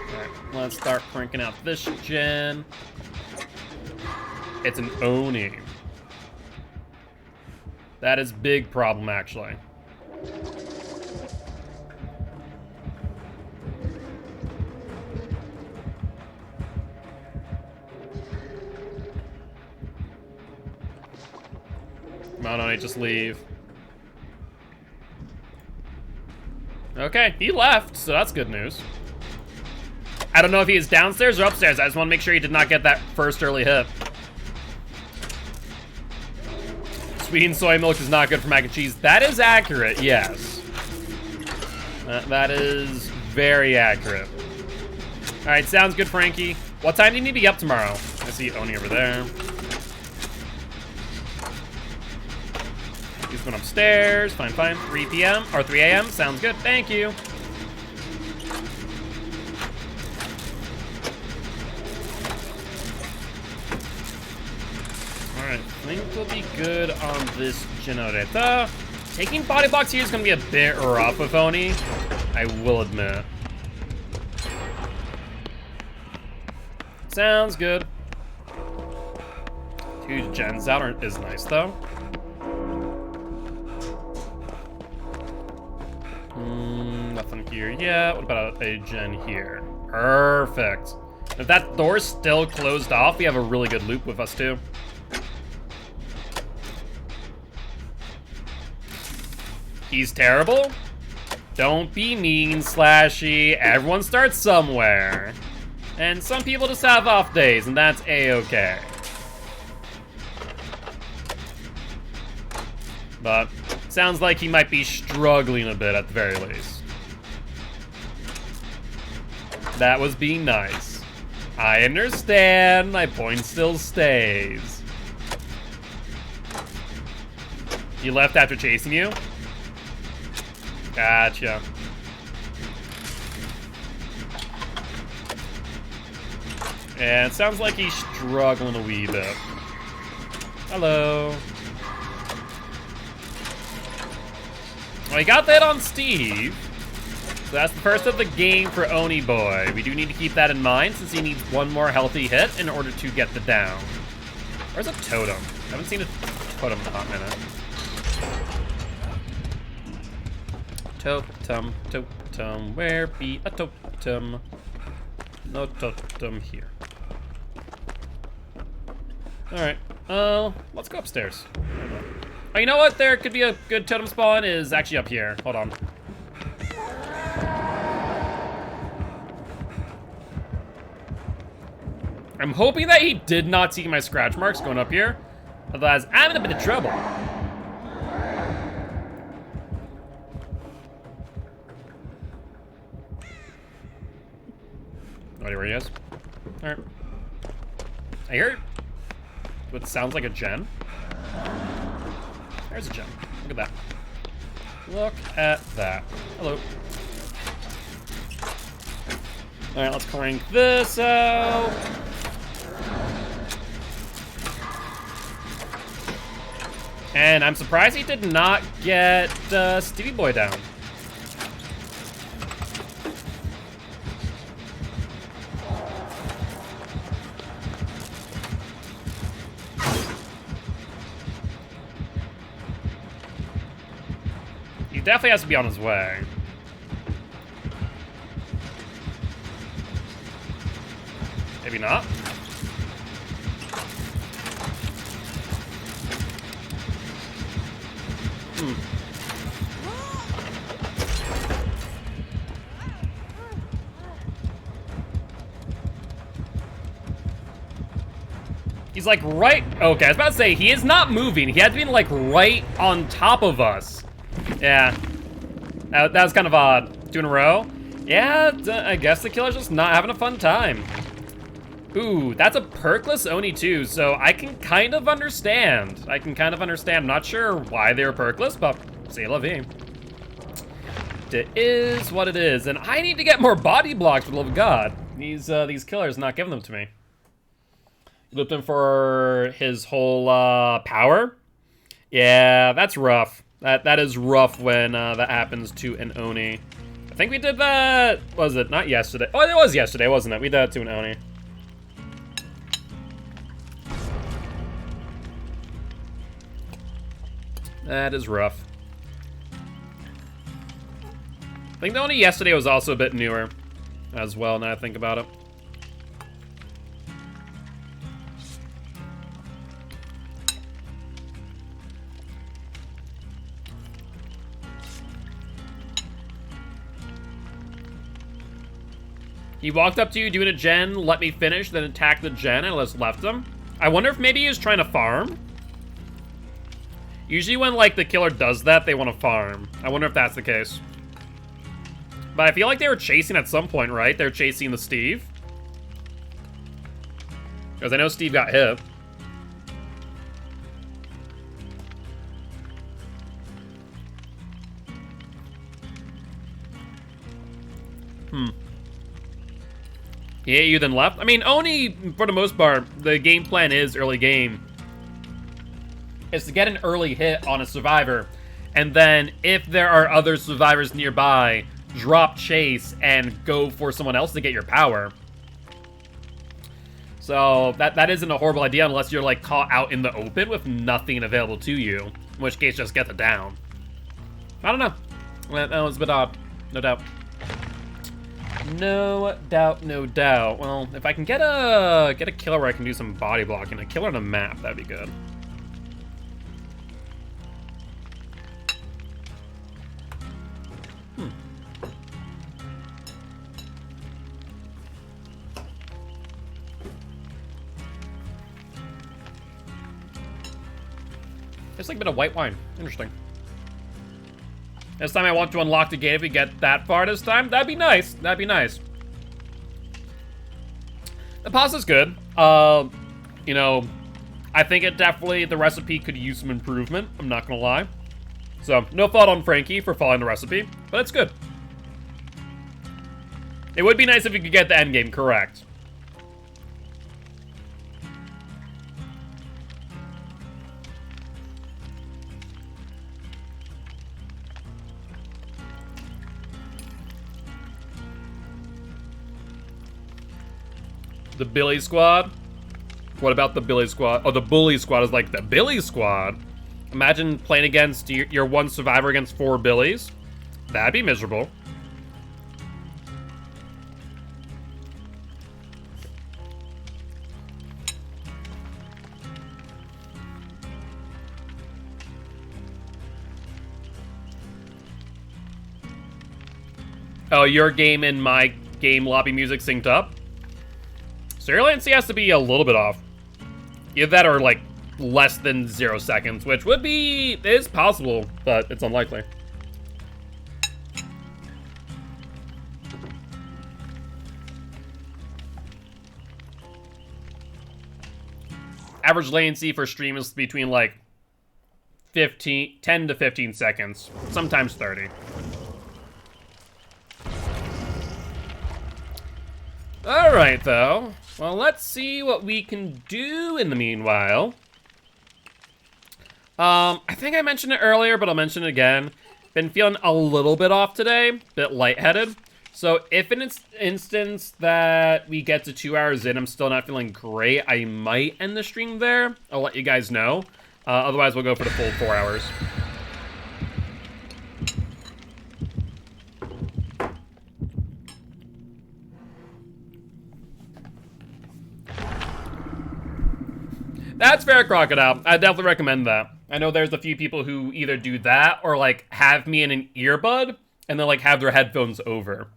Alright, let's start cranking out this gen. It's an Oni. That is big problem, actually. Come on, Oni, just leave. Okay, he left, so that's good news. I don't know if he is downstairs or upstairs. I just want to make sure he did not get that first early hit. Sweetened soy milk is not good for mac and cheese. That is accurate, yes. That is very accurate. All right, sounds good, Frankie. What time do you need to be up tomorrow? I see Oni over there. He's going upstairs. Fine. 3 p.m. or 3 a.m. Sounds good. Thank you. Alright, I think we'll be good on this generator. Taking body blocks here is going to be a bit rough with Oni, I will admit. Sounds good. 2 gens out is nice, though. Nothing here yet. What about a gen here? Perfect. If that door's still closed off, we have a really good loop with us, too. He's terrible? Don't be mean, Slashy. Everyone starts somewhere. And some people just have off days, and that's a-okay. But sounds like he might be struggling a bit at the very least. That was being nice. I understand. My point still stays. He left after chasing you? Gotcha. And it sounds like he's struggling a wee bit. Hello. Well, he got that on Steve. So that's the first of the game for Oni Boy. We do need to keep that in mind since he needs one more healthy hit in order to get the down. Where's a totem? I haven't seen a totem in a hot minute. Totem, where be a totem? No totem here. Alright, let's go upstairs. Oh, you know what? There could be a good totem spawn is actually up here. Hold on. I'm hoping that he did not see my scratch marks going up here. Otherwise, I'm in a bit of trouble. No idea where he is. Alright. I hear what sounds like a gen. There's a gen. Look at that. Look at that. Hello. Alright, let's crank this out. And I'm surprised he did not get Stevie Boy down. He definitely has to be on his way. Maybe not. He's like right, okay, I was about to say, he is not moving. He had to be like right on top of us. Yeah, that was kind of odd. 2 in a row? Yeah, I guess the killer's just not having a fun time. Ooh, that's a perkless Oni too, so I can kind of understand. I'm not sure why they were perkless, but c'est la vie. It is what it is, and I need to get more body blocks for the love of God. These killers not giving them to me. You looped him for his whole power? Yeah, that's rough. That is rough when that happens to an Oni. I think we did that, was it? Not yesterday. Oh, it was yesterday, wasn't it? We did that to an Oni. That is rough. I think the Oni yesterday was also a bit newer as well, now I think about it. He walked up to you doing a gen, let me finish, then attacked the gen and just left him. I wonder if maybe he was trying to farm? Usually when, like, the killer does that, they want to farm. I wonder if that's the case. But I feel like they were chasing at some point, right? They're chasing the Steve. Because I know Steve got hit. He hit you, then left? I mean, Oni, for the most part, the game plan is early game. Is to get an early hit on a survivor. And then, if there are other survivors nearby, drop chase and go for someone else to get your power. So, that isn't a horrible idea unless you're, like, caught out in the open with nothing available to you. In which case, just get the down. I don't know. That was a bit odd. No doubt. No doubt, no doubt. Well, if I can get a killer where I can do some body blocking, a killer on a map, that'd be good. It's like a bit of white wine. Interesting. This time I want to unlock the gate if we get that far this time. That'd be nice. That'd be nice. The pasta's good. You know, I think it definitely, the recipe could use some improvement. I'm not gonna lie. So, no fault on Frankie for following the recipe, but it's good. It would be nice if you could get the end game correct. The Billy Squad? What about the Billy Squad? Oh, the Bully Squad is like the Billy Squad. Imagine playing against your one survivor against 4 Billies. That'd be miserable. Oh, your game and my game lobby music synced up? So your latency has to be a little bit off. Either that or like less than 0 seconds, which would be, is possible, but it's unlikely. Average latency for stream is between like 10 to 15 seconds, sometimes 30. All right, though. Well, let's see what we can do in the meanwhile. I think I mentioned it earlier, but I'll mention it again. Been feeling a little bit off today, bit lightheaded. So if in an instance that we get to 2 hours in, I'm still not feeling great, I might end the stream there. I'll let you guys know. Otherwise, we'll go for the full 4 hours. That's fair, Crocodile. I definitely recommend that. I know there's a few people who either do that or, like, have me in an earbud and then, like, have their headphones over.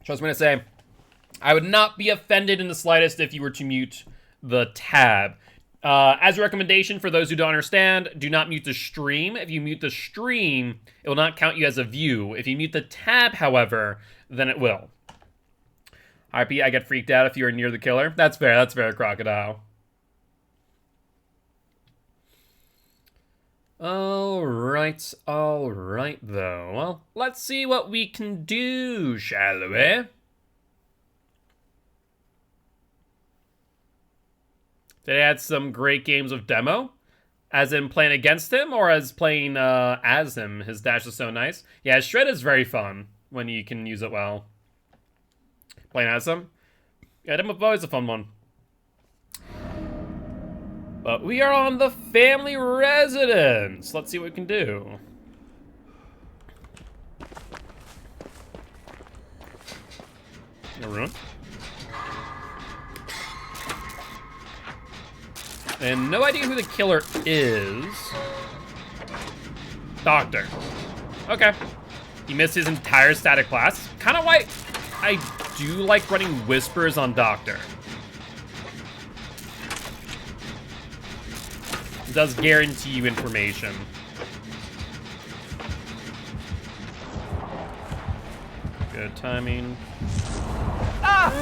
So I was going to say, I would not be offended in the slightest if you were to mute the tab. As a recommendation for those who don't understand, do not mute the stream. If you mute the stream, it will not count you as a view. If you mute the tab, however, then it will. RP, I get freaked out if you are near the killer. That's fair, Crocodile. Alright, though. Well, let's see what we can do, shall we? They had some great games of demo. As in playing against him, or as playing as him. His dash is so nice. Yeah, Shred is very fun when you can use it well. Playing as him. Yeah, demo is always a fun one. But we are on the family residence. Let's see what we can do. No ruin. And no idea who the killer is. Doctor. Okay. He missed his entire static class. Kind of why I do like running whispers on Doctor. It does guarantee you information. Good timing. Ah!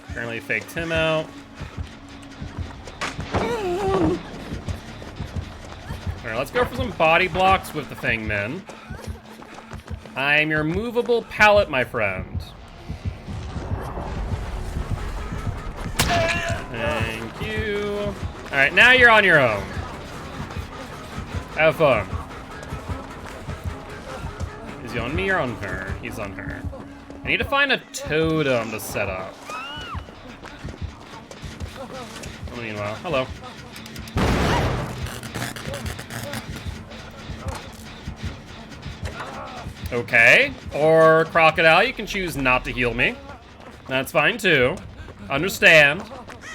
Apparently faked him out. Alright, let's go for some body blocks with the Fangmen. I'm your movable pallet, my friend. Thank you. Alright, now you're on your own. Have fun. Is he on me or on her? He's on her. I need to find a totem to set up. Meanwhile, hello. Okay, or Crocodile, you can choose not to heal me. That's fine too. Understand.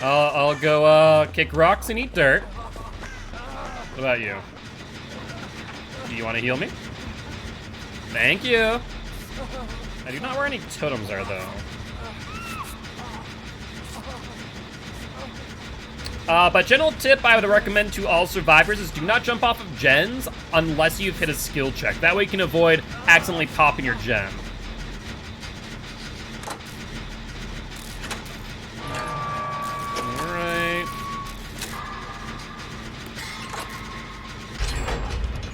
I'll go kick rocks and eat dirt. What about you? Do you want to heal me? Thank you. I do not know where any totems are though. But general tip I would recommend to all survivors is do not jump off of gens unless you've hit a skill check. That way you can avoid accidentally popping your gen. Alright.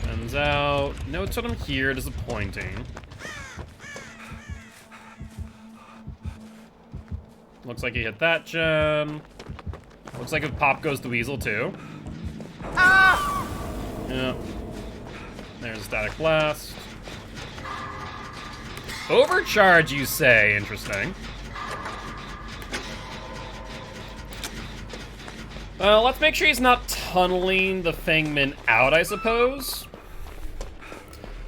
Gens out. No totem here, disappointing. Looks like he hit that gen. Looks like if Pop goes the Weasel, too. Ah! Yeah. There's a Static Blast. Overcharge, you say? Interesting. Well, let's make sure he's not tunneling the Fangman out, I suppose.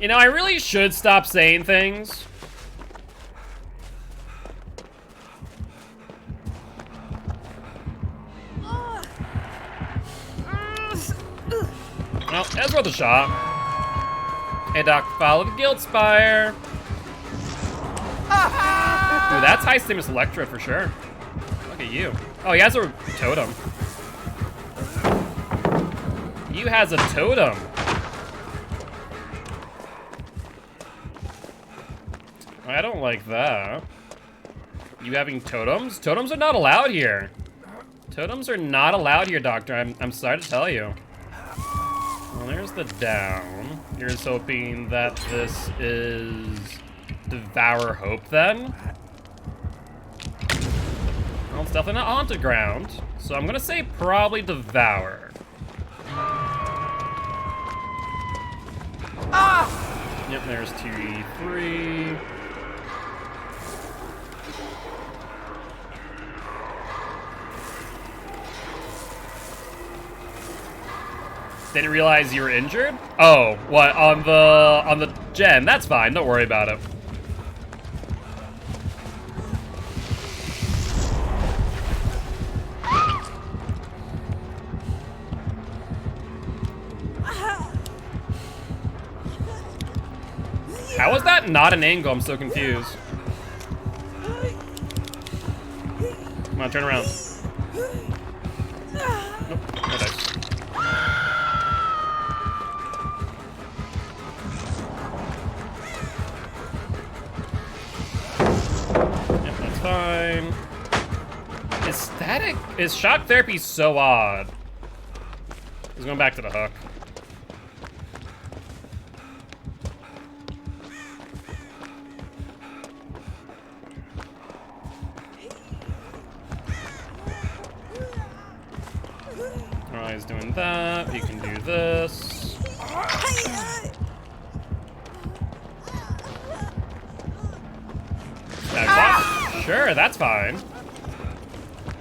You know, I really should stop saying things. Well, that's worth a shot. Hey, Doc, follow the Guild Spire. Ooh, that's high stimulus Electro for sure. Look at you. Oh, he has a totem. You has a totem. I don't like that. You having totems? Totems are not allowed here. Totems are not allowed here, Doctor. I'm sorry to tell you. Well, there's the down. You're just hoping that this is Devour Hope, then? Well, it's definitely not Haunted Ground, so I'm gonna say probably Devour. Ah! Yep, there's 2E3. Didn't realize you were injured? Oh, what, on the gen? That's fine, don't worry about it. How is that not an angle? I'm so confused. Come on, turn around. Nope, no dice. Fine. Is shock therapy so odd? He's going back to the hook. Alright, he's doing that. He can do this. Sure, that's fine.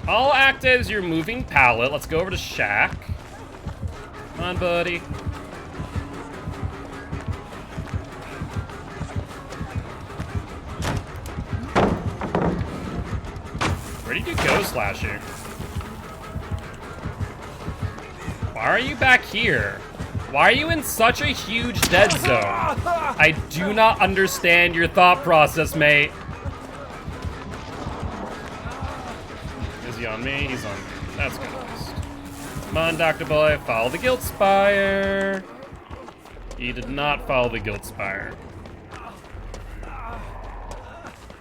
I'll act as your moving pallet. Let's go over to Shack. Come on, buddy. Where did you go, Slasher? Why are you back here? Why are you in such a huge dead zone? I do not understand your thought process, mate. Is he on me? He's on me. That's good. Come on, Dr. Boy, follow the Guilt Spire. He did not follow the Guilt Spire.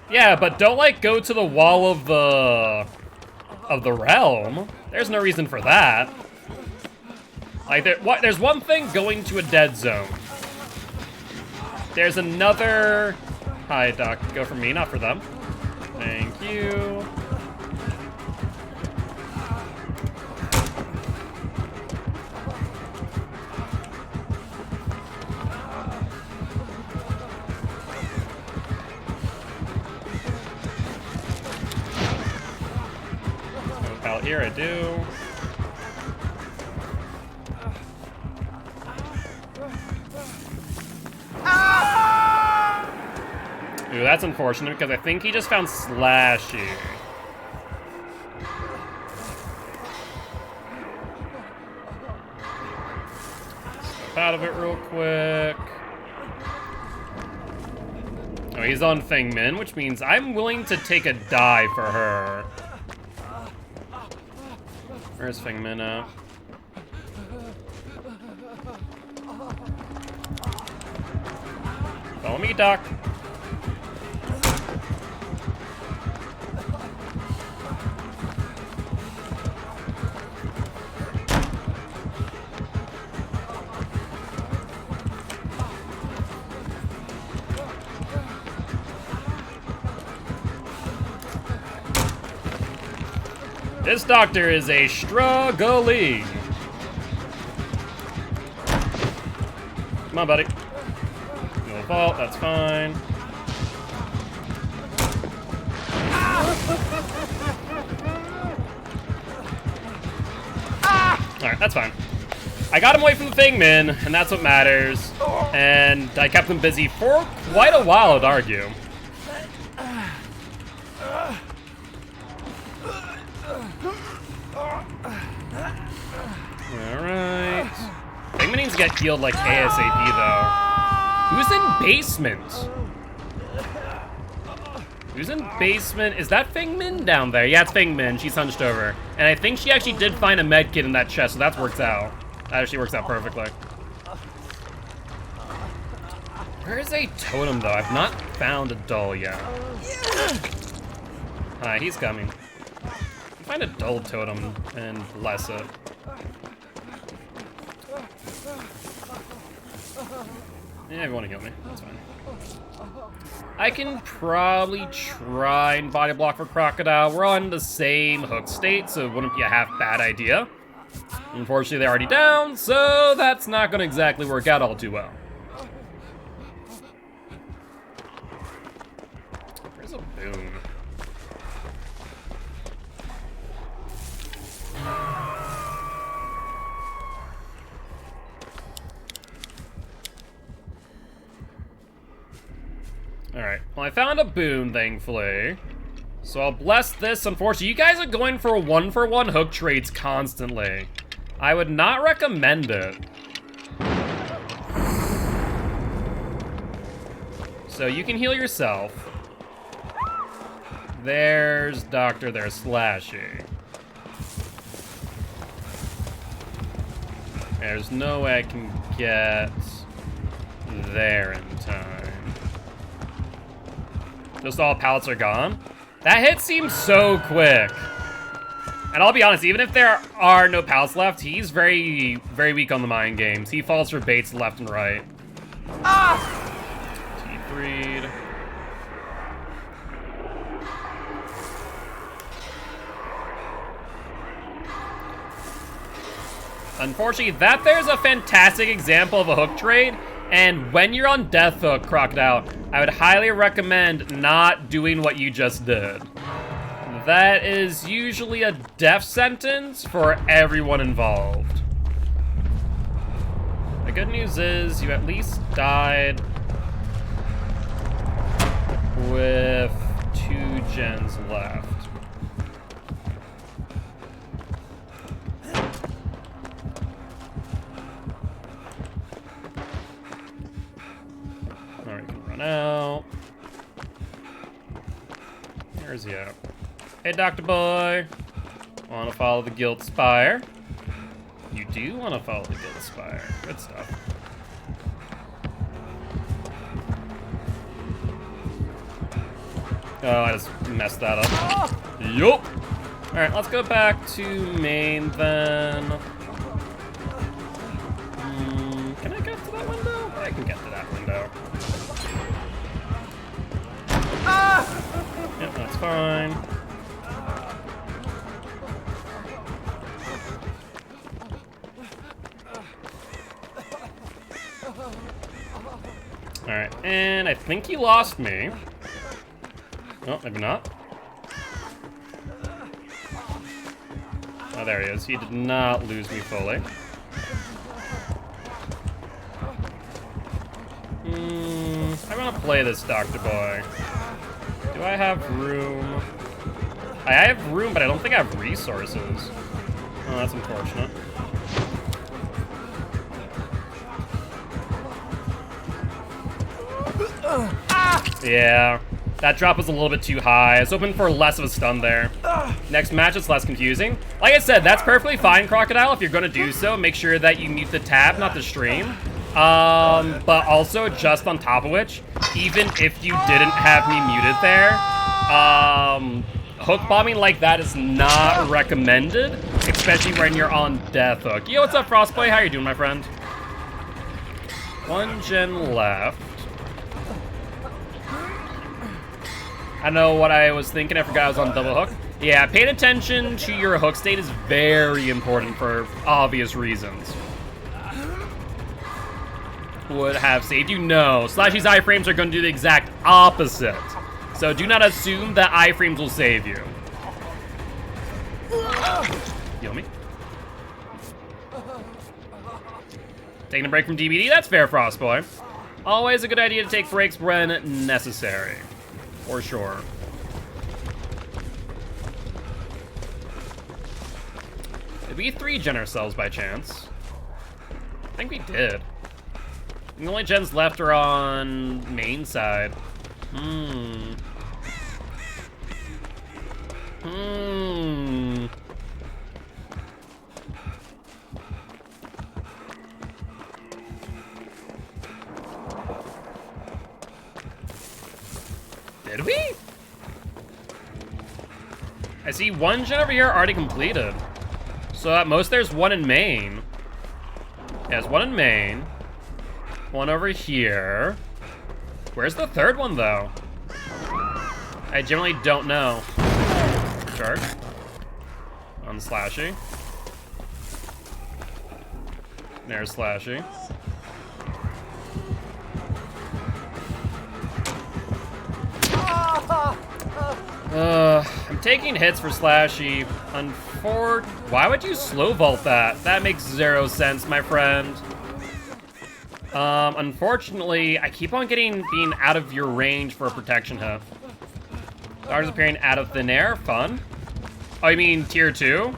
Yeah, but don't, like, go to the wall of the realm. There's no reason for that. Like, there's one thing going to a dead zone. There's another... Hi, Doc. Go for me, not for them. Thank you. Out here, I do. Ooh, that's unfortunate because I think he just found Slashy. Step out of it real quick. Oh, he's on Feng Min, which means I'm willing to take a die for her. Where's Feng Min at? Follow me, Doc. This doctor is a struggling. Come on, buddy. No fault, that's fine. Alright, that's fine. I got him away from the Feng Min, and that's what matters. And I kept him busy for quite a while, I'd argue. Alright. Feng Min needs to get healed like ASAP though. Who's in basement? Who's in basement? Is that Feng Min down there? Yeah, it's Feng Min. She's hunched over. And I think she actually did find a med kit in that chest, so that works out. That actually works out perfectly. Where is a totem, though? I've not found a dull yet. Alright, he's coming. Find a dull totem and bless it. Yeah, if you want to heal me, that's fine. I can probably try and body block for Crocodile. We're on the same hook state, so it wouldn't be a half bad idea. Unfortunately, they're already down, so that's not going to exactly work out all too well. Where's a boon? Alright, well I found a boon, thankfully. So I'll bless this. Unfortunately, you guys are going for one-for-one hook trades constantly. I would not recommend it. So you can heal yourself. There's Doctor, there's Slashy. There's no way I can get there in time. Just all pallets are gone. That hit seems so quick. And I'll be honest, even if there are no pallets left, he's very, very weak on the mind games. He falls for baits left and right. T3'd. Unfortunately, that there's a fantastic example of a hook trade. And when you're on Death Hook, Crocodile, I would highly recommend not doing what you just did. That is usually a death sentence for everyone involved. The good news is you at least died with 2 gens left. Alright, can run out. Where's he at? Hey, Dr. Boy. Want to follow the Guild Spire? You do want to follow the Guild Spire. Good stuff. Oh, I just messed that up. Yup. Alright, let's go back to main then. Can I get to that window? I can get to that window. Yep, that's fine. Alright, and I think he lost me. Oh, maybe not. Oh, there he is. He did not lose me fully. I want to play this Dr. Boy. Do I have room? I have room, but I don't think I have resources. Oh, that's unfortunate. Yeah, that drop was a little bit too high. I was hoping for less of a stun there. Next match, it's less confusing. Like I said, that's perfectly fine, Crocodile. If you're going to do so, make sure that you mute the tab, not the stream. But also, just on top of which, even if you didn't have me muted there, hook bombing like that is not recommended, especially when you're on Death Hook. Yo, what's up, Frostboy? How you doing, my friend? 1 gen left. I don't know what I was thinking. I forgot I was on double hook. Yeah, paying attention to your hook state is very important for obvious reasons. Would have saved you? No. Slashy's iframes are going to do the exact opposite. So do not assume that iframes will save you. Heal me. Taking a break from DBD? That's fair, Frostboy. Always a good idea to take breaks when necessary. For sure. Did we 3-gen ourselves by chance? I think we did. The only gens left are on main side. Did we? I see one gen over here already completed. So at most there's one in main. Yeah, there's one in main. One over here. Where's the third one though? I generally don't know. Sure. On Slashy. There's Slashy. I'm taking hits for Slashy. Why would you slow vault that? That makes zero sense, my friend. Unfortunately, I keep on being out of your range for a protection hit. Stars appearing out of thin air, fun. Oh, you mean tier 2?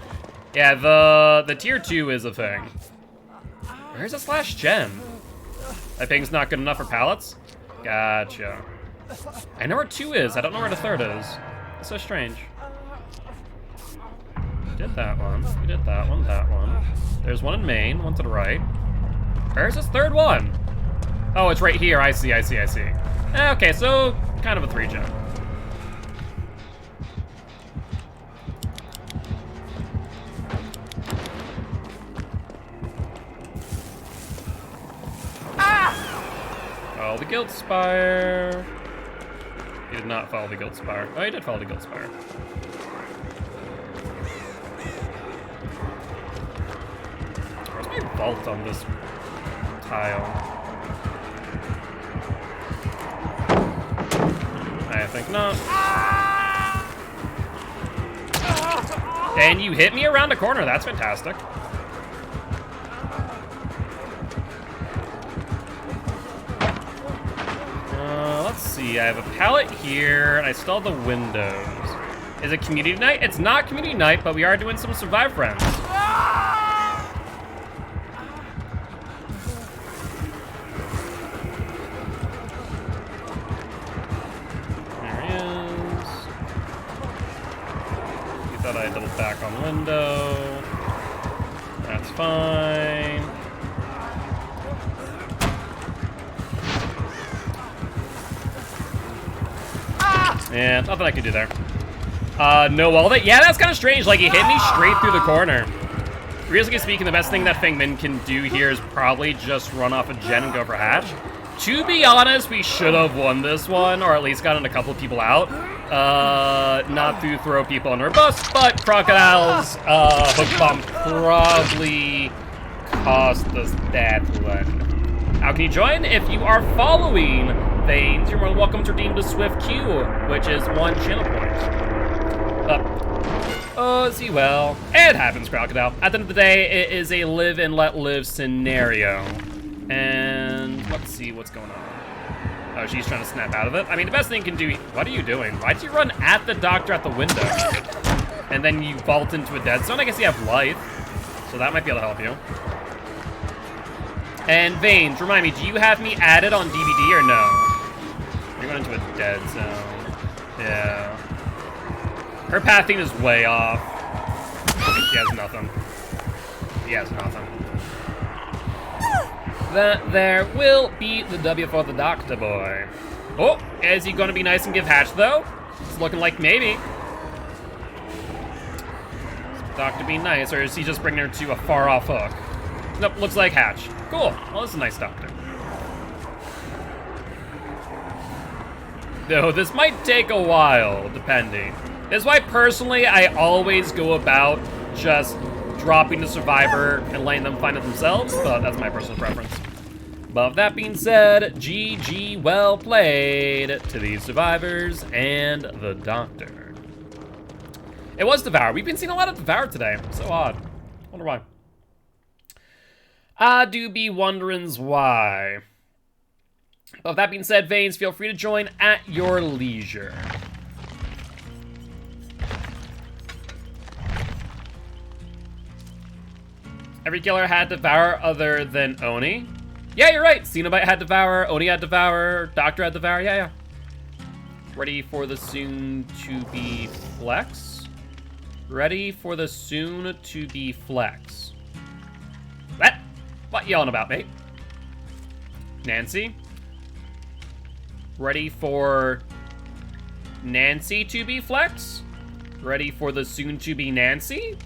Yeah, the tier 2 is a thing. Where's a slash gem? That thing's not good enough for pallets? Gotcha. I know where 2 is, I don't know where the third is. It's so strange. We did that one, we did that one, that one. There's one in main, one to the right. Where's this third one? Oh, it's right here, I see. Okay, so kind of a 3 gem. Follow the Guild Spire. He did not follow the Guild Spire. Oh, he did follow the Guild Spire. Where's my vault on this tile? I think not. And you hit me around the corner. That's fantastic. Let's see, I have a pallet here, and I still have the windows. Is it community night? It's not community night, but we are doing some Survive Friends. There he is. He thought I doubled back on window. That's fine. Yeah, nothing I could do there. No wall that. Yeah, that's kind of strange. Like, he hit me straight through the corner. Realistically speaking, the best thing that Fengmin can do here is probably just run off a gen and go for hatch. To be honest, we should have won this one, or at least gotten a couple of people out. Not to throw people under a bus, but Crocodile's hook bomb probably cost us that one. How can you join? If you are following Veins, you're more than welcome to redeem the Swift Q, which is 1 channel point. Oh, see, well, it happens, Crocodile. At the end of the day, it is a live and let live scenario. And let's see what's going on. Oh, she's trying to snap out of it. I mean, the best thing you can do... What are you doing? Why'd you run at the doctor at the window? And then you vault into a dead zone? I guess you have life, so that might be able to help you. And Veins, remind me, do you have me added on DVD or no? You're going into a dead zone. Yeah. Her pathing is way off. He has nothing. He has nothing. That there will be the W for the Doctor Boy. Oh, is he going to be nice and give hatch, though? It's looking like maybe. Is Doctor being nice, or is he just bringing her to a far-off hook? Nope, looks like hatch. Cool. Well, this is a nice Doctor. Though this might take a while, depending. That's why, personally, I always go about just dropping the survivor and letting them find it themselves, but that's my personal preference. But with that being said, GG, well played to these survivors and the Doctor. It was Devour. We've been seeing a lot of Devour today. So odd. Wonder why. I do be wonderings why. But with that being said, Veins, feel free to join at your leisure. Every killer had Devour other than Oni. Yeah, you're right. Cenobite had Devour, Oni had Devour, Doctor had Devour. Yeah. Ready for the soon-to-be flex? Ready for the soon-to-be flex. What you yelling about, mate? Nancy? Ready for Nancy to be flex? Ready for the soon-to-be Nancy?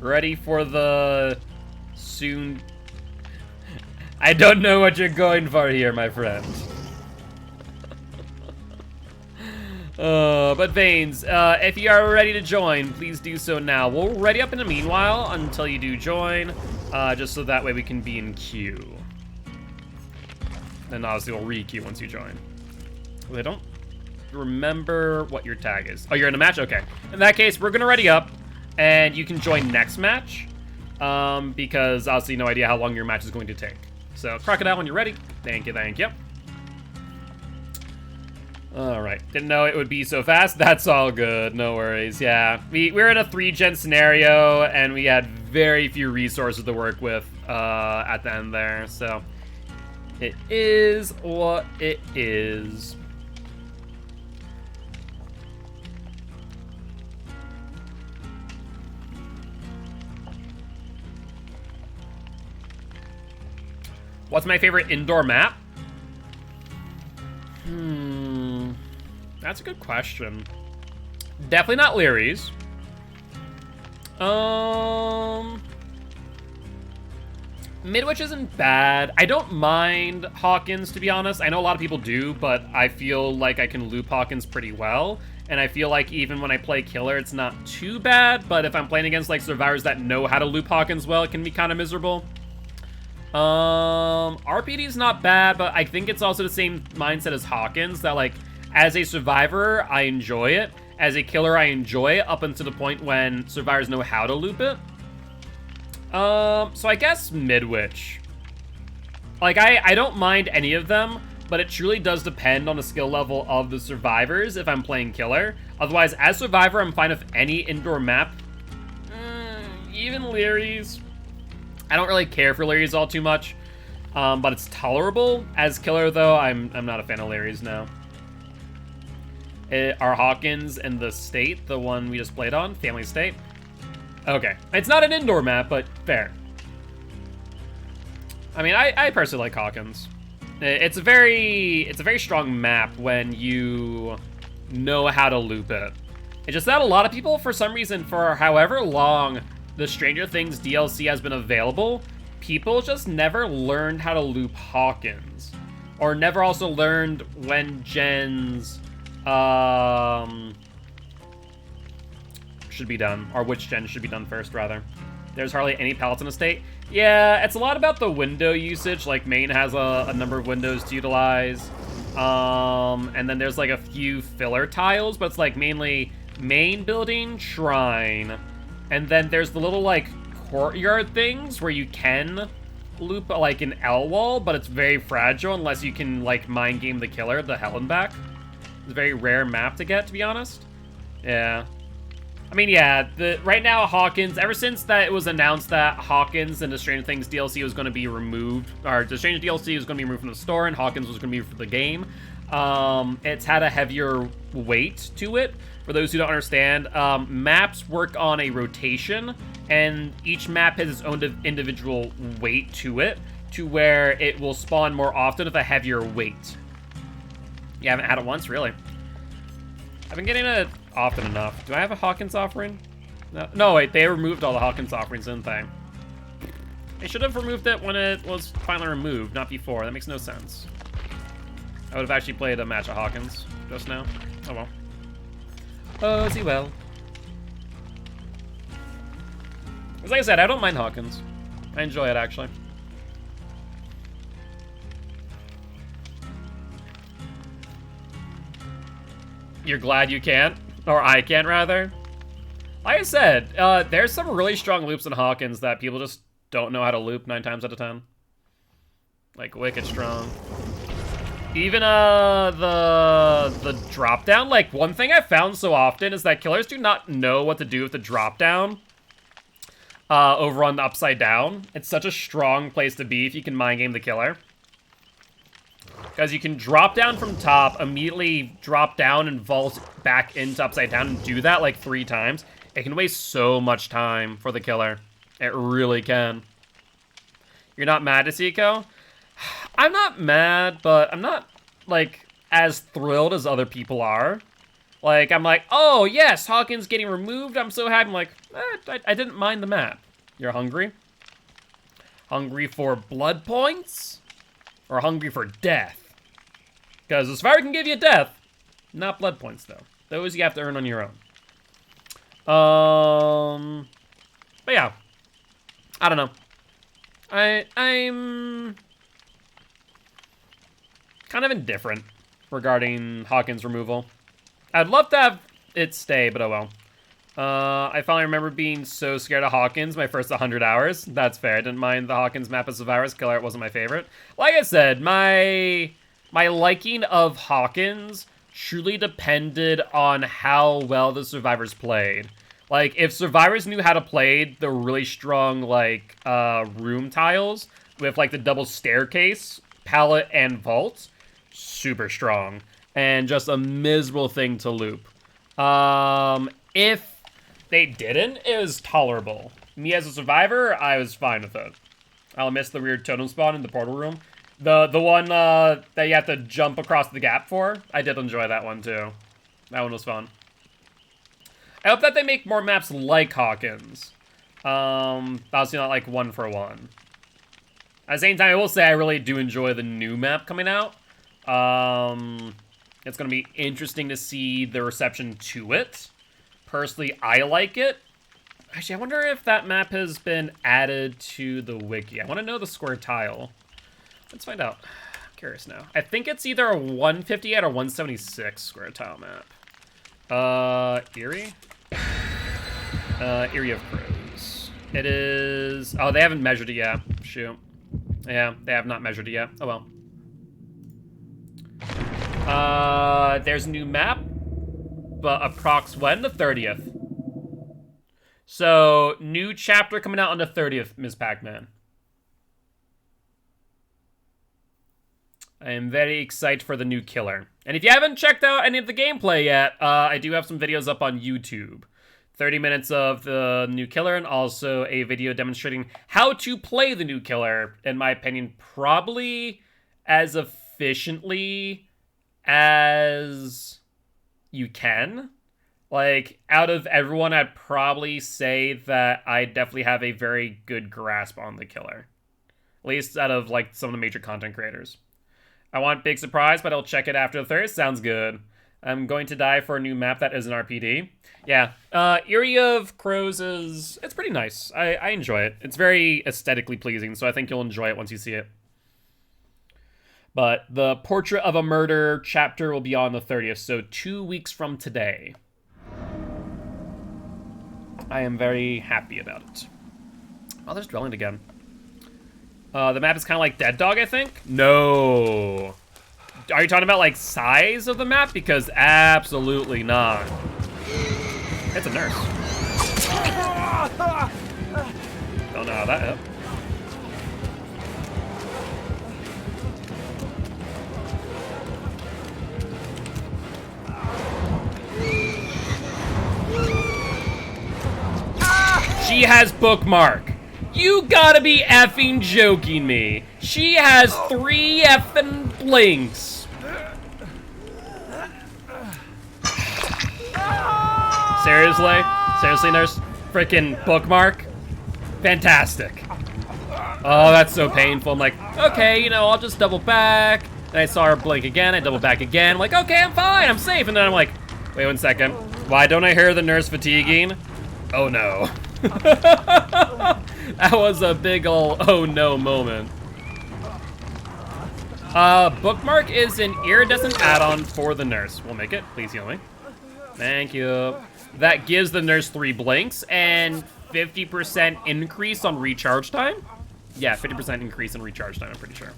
Ready for the soon... I don't know what you're going for here, my friend. But Veins, if you are ready to join, please do so now. We'll ready up in the meanwhile until you do join, just so that way we can be in queue. And obviously we'll re-queue once you join. I don't remember what your tag is. Oh, you're in a match? Okay. In that case, we're gonna ready up, and you can join next match, because obviously no idea how long your match is going to take. So, Crocodile, when you're ready. Thank you, thank you. Alright, didn't know it would be so fast. That's all good, no worries, yeah. We're in a 3-gen scenario, and we had very few resources to work with at the end there, so... It is what it is. What's my favorite indoor map? That's a good question. Definitely not Leary's. Midwich isn't bad. I don't mind Hawkins, to be honest. I know a lot of people do, but I feel like I can loop Hawkins pretty well. And I feel like even when I play Killer, it's not too bad. But if I'm playing against like survivors that know how to loop Hawkins well, it can be kind of miserable. RPD is not bad, but I think it's also the same mindset as Hawkins, that like, as a survivor, I enjoy it. As a killer, I enjoy it up until the point when survivors know how to loop it. So I guess Midwich. Like, I don't mind any of them, but it truly does depend on the skill level of the survivors if I'm playing killer. Otherwise, as survivor, I'm fine with any indoor map. Even Leary's. I don't really care for Leary's all too much, but it's tolerable. As killer, though, I'm not a fan of Leary's now. Are Hawkins and the State the one we just played on? Family State? Okay. It's not an indoor map, but fair. I mean, I personally like Hawkins. It's a very strong map when you know how to loop it. It's just that a lot of people, for some reason, for however long the Stranger Things DLC has been available, people just never learned how to loop Hawkins. Or never also learned when gens should be done, or which gen should be done first, rather. There's hardly any pallets in the state. Yeah, it's a lot about the window usage. Like, main has a number of windows to utilize. And then there's like a few filler tiles, but it's like mainly main building, shrine. And then there's the little like courtyard things where you can loop like an L wall, but it's very fragile unless you can like mind game the killer, the hell and back. It's a very rare map to get, to be honest. Yeah. I mean, yeah, right now, Hawkins, ever since that it was announced that Hawkins and the Stranger Things DLC was going to be removed, or the Stranger DLC was going to be removed from the store and Hawkins was going to be for the game, it's had a heavier weight to it. For those who don't understand, maps work on a rotation, and each map has its own individual weight to it, to where it will spawn more often with a heavier weight. You haven't had it once, really? I've been getting it often enough. Do I have a Hawkins offering? No, wait, they removed all the Hawkins offerings, didn't they? They should have removed it when it was finally removed, not before. That makes no sense. I would have actually played a match of Hawkins just now. Oh well. Oh, see well. As like I said, I don't mind Hawkins. I enjoy it, actually. You're glad you can't? Or I can't, rather? Like I said, there's some really strong loops in Hawkins that people just don't know how to loop 9 times out of 10. Like, wicked strong. Even, the drop down, like, one thing I've found so often is that killers do not know what to do with the drop down over on the upside down. It's such a strong place to be if you can mind game the killer. Because you can drop down from top, immediately drop down and vault back into upside down and do that like 3 times. It can waste so much time for the killer. It really can. You're not mad at Seiko? I'm not mad, but I'm not, like, as thrilled as other people are. Like, I'm like, oh, yes, Hawkins getting removed. I'm so happy. I'm like, I didn't mind the map. You're hungry? Hungry for blood points? Or hungry for death? Because the Survivor can give you death. Not blood points, though. Those you have to earn on your own. But yeah. I don't know. I'm kind of indifferent regarding Hawkins' removal. I'd love to have it stay, but oh well. I finally remember being so scared of Hawkins my first 100 hours. That's fair. I didn't mind the Hawkins map as Survivors. Killer Art wasn't my favorite. Like I said, my liking of Hawkins truly depended on how well the Survivors played. Like, if Survivors knew how to play the really strong, like, room tiles with, like, the double staircase, pallet, and vault, super strong. And just a miserable thing to loop. If they didn't, it was tolerable. Me as a Survivor, I was fine with it. I'll miss the weird totem spawn in the portal room. The one that you have to jump across the gap for, I did enjoy that one, too. That one was fun. I hope that they make more maps like Hawkins. Obviously not like 1 for 1. At the same time, I will say I really do enjoy the new map coming out. It's going to be interesting to see the reception to it. Personally, I like it. Actually, I wonder if that map has been added to the wiki. I want to know the square tile. Let's find out. I'm curious now. I think it's either a 158 or 176 square tile map. Erie? Erie of Crows. It is... Oh, they haven't measured it yet. Shoot. Yeah, they have not measured it yet. Oh, well. There's a new map, but approx when? The 30th. So, new chapter coming out on the 30th, Ms. Pac-Man. I am very excited for the new killer. And if you haven't checked out any of the gameplay yet, I do have some videos up on YouTube. 30 minutes of the new killer and also a video demonstrating how to play the new killer, in my opinion, probably as efficiently as you can. Like, out of everyone, I'd probably say that I definitely have a very good grasp on the killer. At least out of, like, some of the major content creators. I want big surprise, but I'll check it after the third. Sounds good. I'm going to die for a new map that is an RPD. Yeah, Erie of Crows is... It's pretty nice. I enjoy it. It's very aesthetically pleasing, so I think you'll enjoy it once you see it. But the Portrait of a Murder chapter will be on the 30th, so 2 weeks from today. I am very happy about it. Oh, there's dwelling again. The map is kind of like Dead Dog, I think? No. Are you talking about, like, size of the map? Because absolutely not. It's a nurse. Don't know how that hit. She has bookmark. You gotta be effing joking me. She has 3 effing blinks. Seriously? Seriously, nurse? Frickin' bookmark? Fantastic. Oh, that's so painful. I'm like, okay, you know, I'll just double back. And I saw her blink again. I double back again. I'm like, okay, I'm fine. I'm safe. And then I'm like, wait 1 second. Why don't I hear the nurse fatiguing? Oh, no. That was a big ol' oh no moment. Bookmark is an iridescent add-on for the nurse. We'll make it. Please heal me. Thank you. That gives the nurse 3 blinks and 50% increase on recharge time. Yeah, 50% increase in recharge time, I'm pretty sure.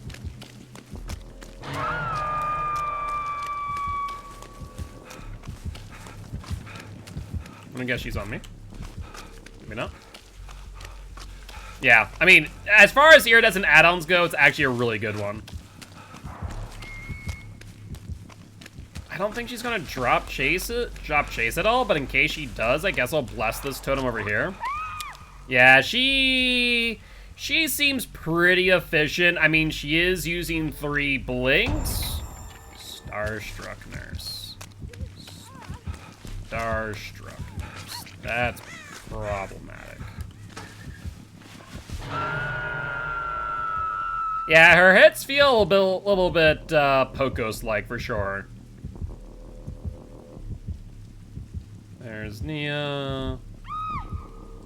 I'm gonna guess she's on me. Maybe not. Yeah, I mean, as far as iridescent add-ons go, it's actually a really good one. I don't think she's gonna drop chase at all, but in case she does, I guess I'll bless this totem over here. Yeah, she She seems pretty efficient. I mean, she is using 3 blinks. Starstruck nurse. Starstruck nurse. That's problematic. Yeah, her hits feel a little bit Pocos-like for sure. There's Nia.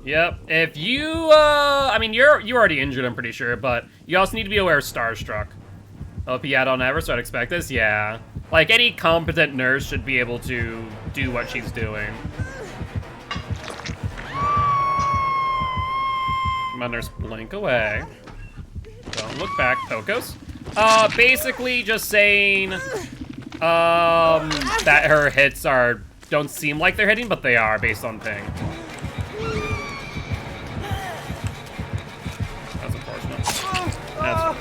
Yep. If you, I mean, you already injured, I'm pretty sure, but you also need to be aware of Starstruck. OP add-on ever, so I'd expect this. Yeah. Like any competent nurse should be able to do what she's doing. Come on, nurse, blink away. Don't look back, Pocos. Basically just saying, that her hits don't seem like they're hitting, but they are based on ping. That's unfortunate. That's...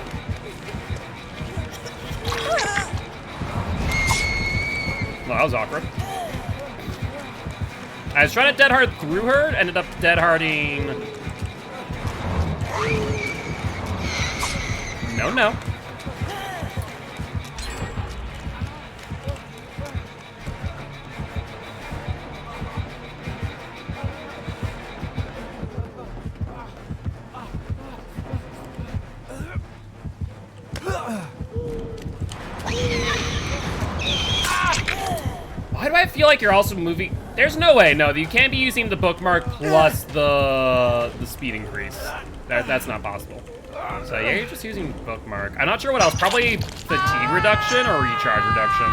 Well, that was awkward. I was trying to dead hard through her, ended up dead harding. No. Why do I feel like you're also moving? There's no way. No, you can't be using the bookmark plus the speed increase. That's not possible. So yeah, you're just using bookmark. I'm not sure what else. Probably fatigue reduction or recharge reduction.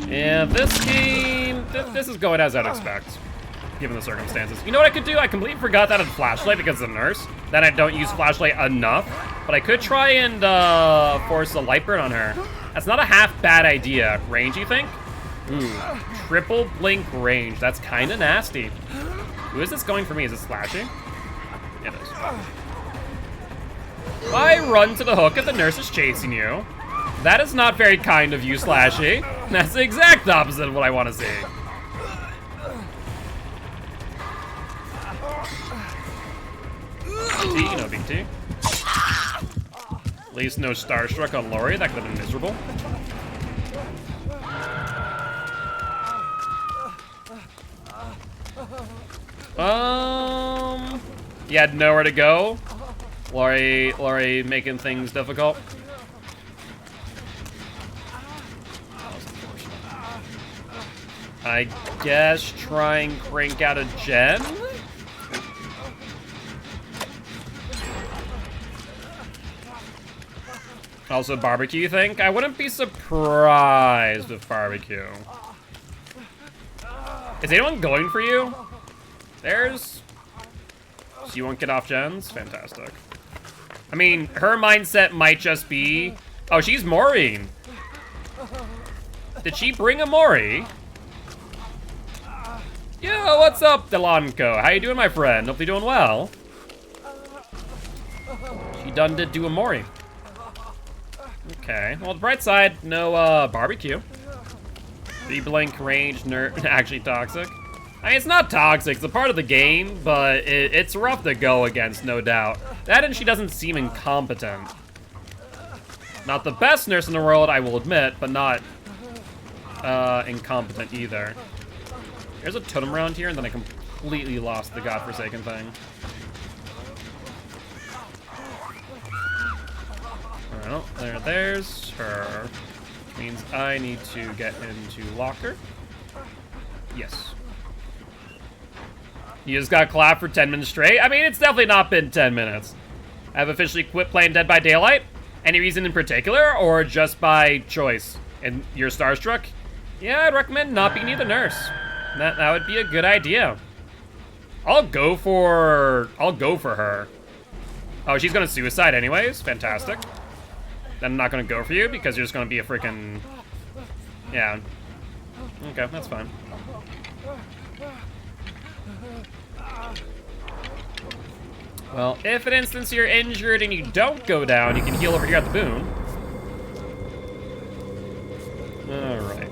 Yeah, this game, this is going as I'd expect, given the circumstances. You know what I could do? I completely forgot that I had flashlight because of the nurse. Then I don't use flashlight enough, but I could try and force a light burn on her. That's not a half bad idea. Range, you think? Ooh, triple blink range. That's kind of nasty. Who is this going for me? Is it slashing? It is. Why run to the hook if the nurse is chasing you? That is not very kind of you, Slashy. That's the exact opposite of what I want to see. T, no big T. At least no Starstruck on Lori. That could have been miserable. You had nowhere to go. Lori making things difficult. I guess try and crank out a gen? Also barbecue, you think? I wouldn't be surprised with barbecue. Is anyone going for you? So you won't get off gens? Fantastic. I mean, her mindset might just be, oh, she's Maureen. Did she bring a Mori? Yo, what's up, Delanco? How you doing, my friend? Hope you're doing well. She done did do a Mori. Okay, well, the bright side, no barbecue. 3 blink range, actually toxic. I mean, it's not toxic, it's a part of the game, but it's rough to go against, no doubt. That and she doesn't seem incompetent. Not the best nurse in the world, I will admit, but not incompetent either. There's a totem around here, and then I completely lost the godforsaken thing. Well, there's her. Which means I need to get into locker. Yes. You just got clapped for 10 minutes straight? I mean, it's definitely not been 10 minutes. I've officially quit playing Dead by Daylight. Any reason in particular, or just by choice? And you're starstruck? Yeah, I'd recommend not being the nurse. That would be a good idea. I'll go for her. Oh, she's gonna suicide anyways? Fantastic. Then I'm not gonna go for you because you're just gonna be a freaking... Yeah. Okay, that's fine. Well, if an instance you're injured and you don't go down, you can heal over here at the boon. Alright.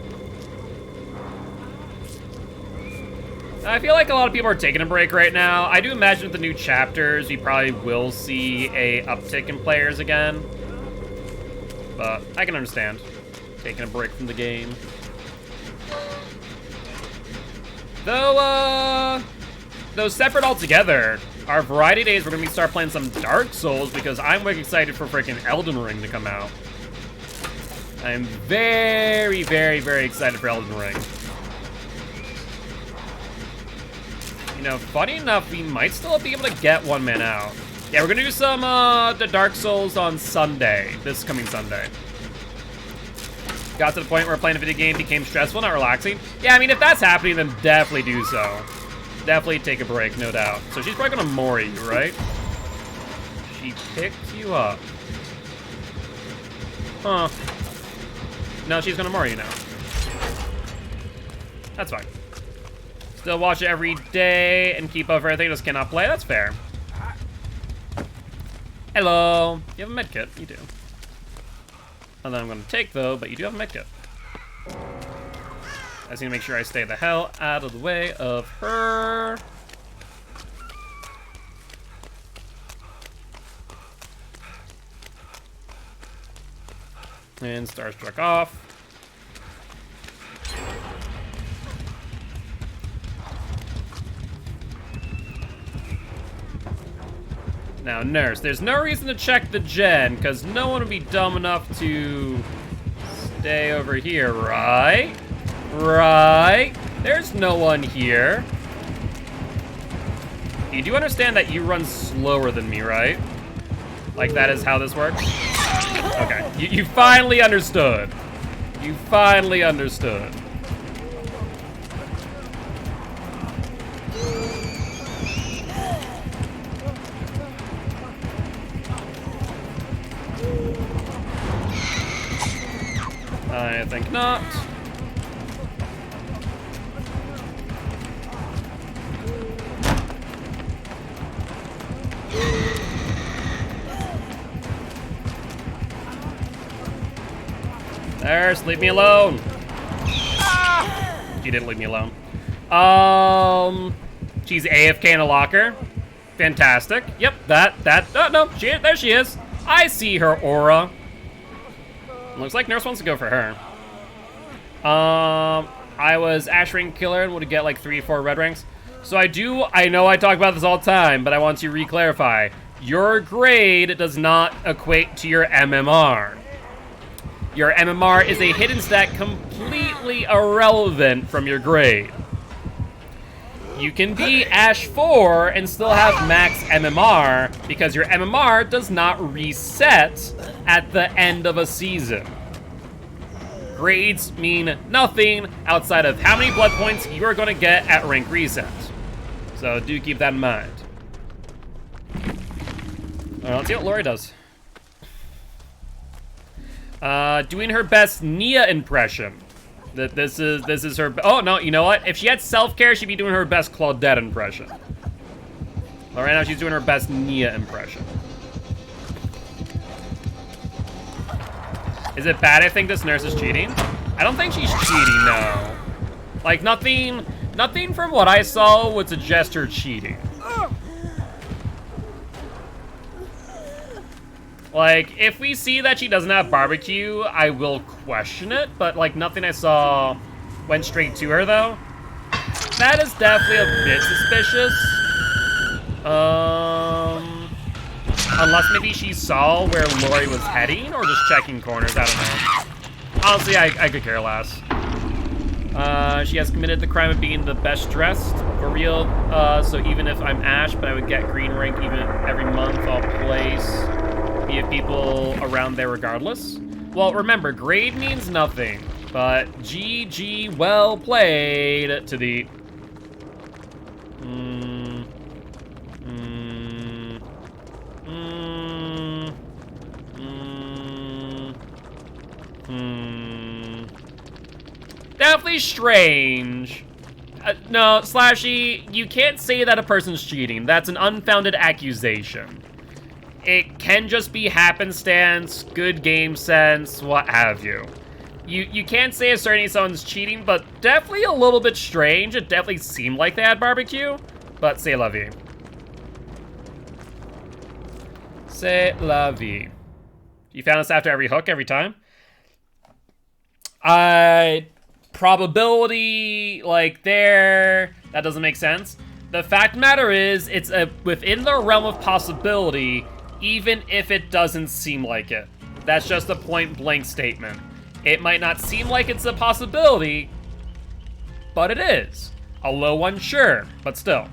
I feel like a lot of people are taking a break right now. I do imagine with the new chapters, we probably will see a uptick in players again. But I can understand taking a break from the game. Though separate altogether, our variety days, we're gonna start playing some Dark Souls because I'm way excited for freaking Elden Ring to come out. I'm very, very, very excited for Elden Ring. You know, funny enough, we might still be able to get one man out. Yeah, we're gonna do some the Dark Souls on Sunday, this coming Sunday. Got to the point where playing a video game became stressful, not relaxing. Yeah, I mean, if that's happening, then definitely do so. Definitely take a break, no doubt. So she's probably gonna mori you, right? She picked you up. Huh. No, she's gonna mori you now. That's fine. Still watch it every day and keep up for everything, just cannot play. That's fair. Hello. You have a medkit? You do. And then I'm gonna take though, but you do have a medkit. I just need to make sure I stay the hell out of the way of her. And Starstruck off. Now, Nurse, there's no reason to check the gen, because no one would be dumb enough to stay over here, right? Right? There's no one here. You do understand that you run slower than me, right? Like, that is how this works? Okay, you finally understood. You finally understood. I think not. Nurse, leave me alone. She didn't leave me alone. She's AFK in a locker. Fantastic. Yep, oh, no, there she is. I see her aura. Looks like Nurse wants to go for her. I was Ash Ring Killer and would get like 3 or 4 red ranks. So I know I talk about this all the time, but I want to re-clarify. Your grade does not equate to your MMR. Your MMR is a hidden stat completely irrelevant from your grade. You can be Ash 4 and still have max MMR because your MMR does not reset at the end of a season. Grades mean nothing outside of how many blood points you are going to get at rank reset. So do keep that in mind. Let's see what Lori does. Doing her best Nia impression. This is her. Oh no, you know what? If she had self-care, she'd be doing her best Claudette impression. Well, right now she's doing her best Nia impression. Is it bad I think this nurse is cheating? I don't think she's cheating, no. Like nothing from what I saw would suggest her cheating. Like, if we see that she doesn't have barbecue, I will question it, but like nothing I saw went straight to her though. That is definitely a bit suspicious. Unless maybe she saw where Lori was heading or just checking corners, I don't know. Honestly, I could care less. She has committed the crime of being the best dressed, for real. So even if I'm Ash, but I would get green rank even every month, I'll place. Be of people around there regardless. Well, remember, grade means nothing, but GG, well played to the... Definitely strange. No, Slashy, you can't say that a person's cheating. That's an unfounded accusation. It can just be happenstance, good game sense, what have you. You can't say it's certainly someone's cheating, but definitely a little bit strange. It definitely seemed like they had barbecue, but c'est la vie. C'est la vie. You found this after every hook, every time? Probability, like, there, that doesn't make sense. The fact of the matter is, it's within the realm of possibility, even if it doesn't seem like it. That's just a point-blank statement. It might not seem like it's a possibility, but it is. A low one, sure, but still.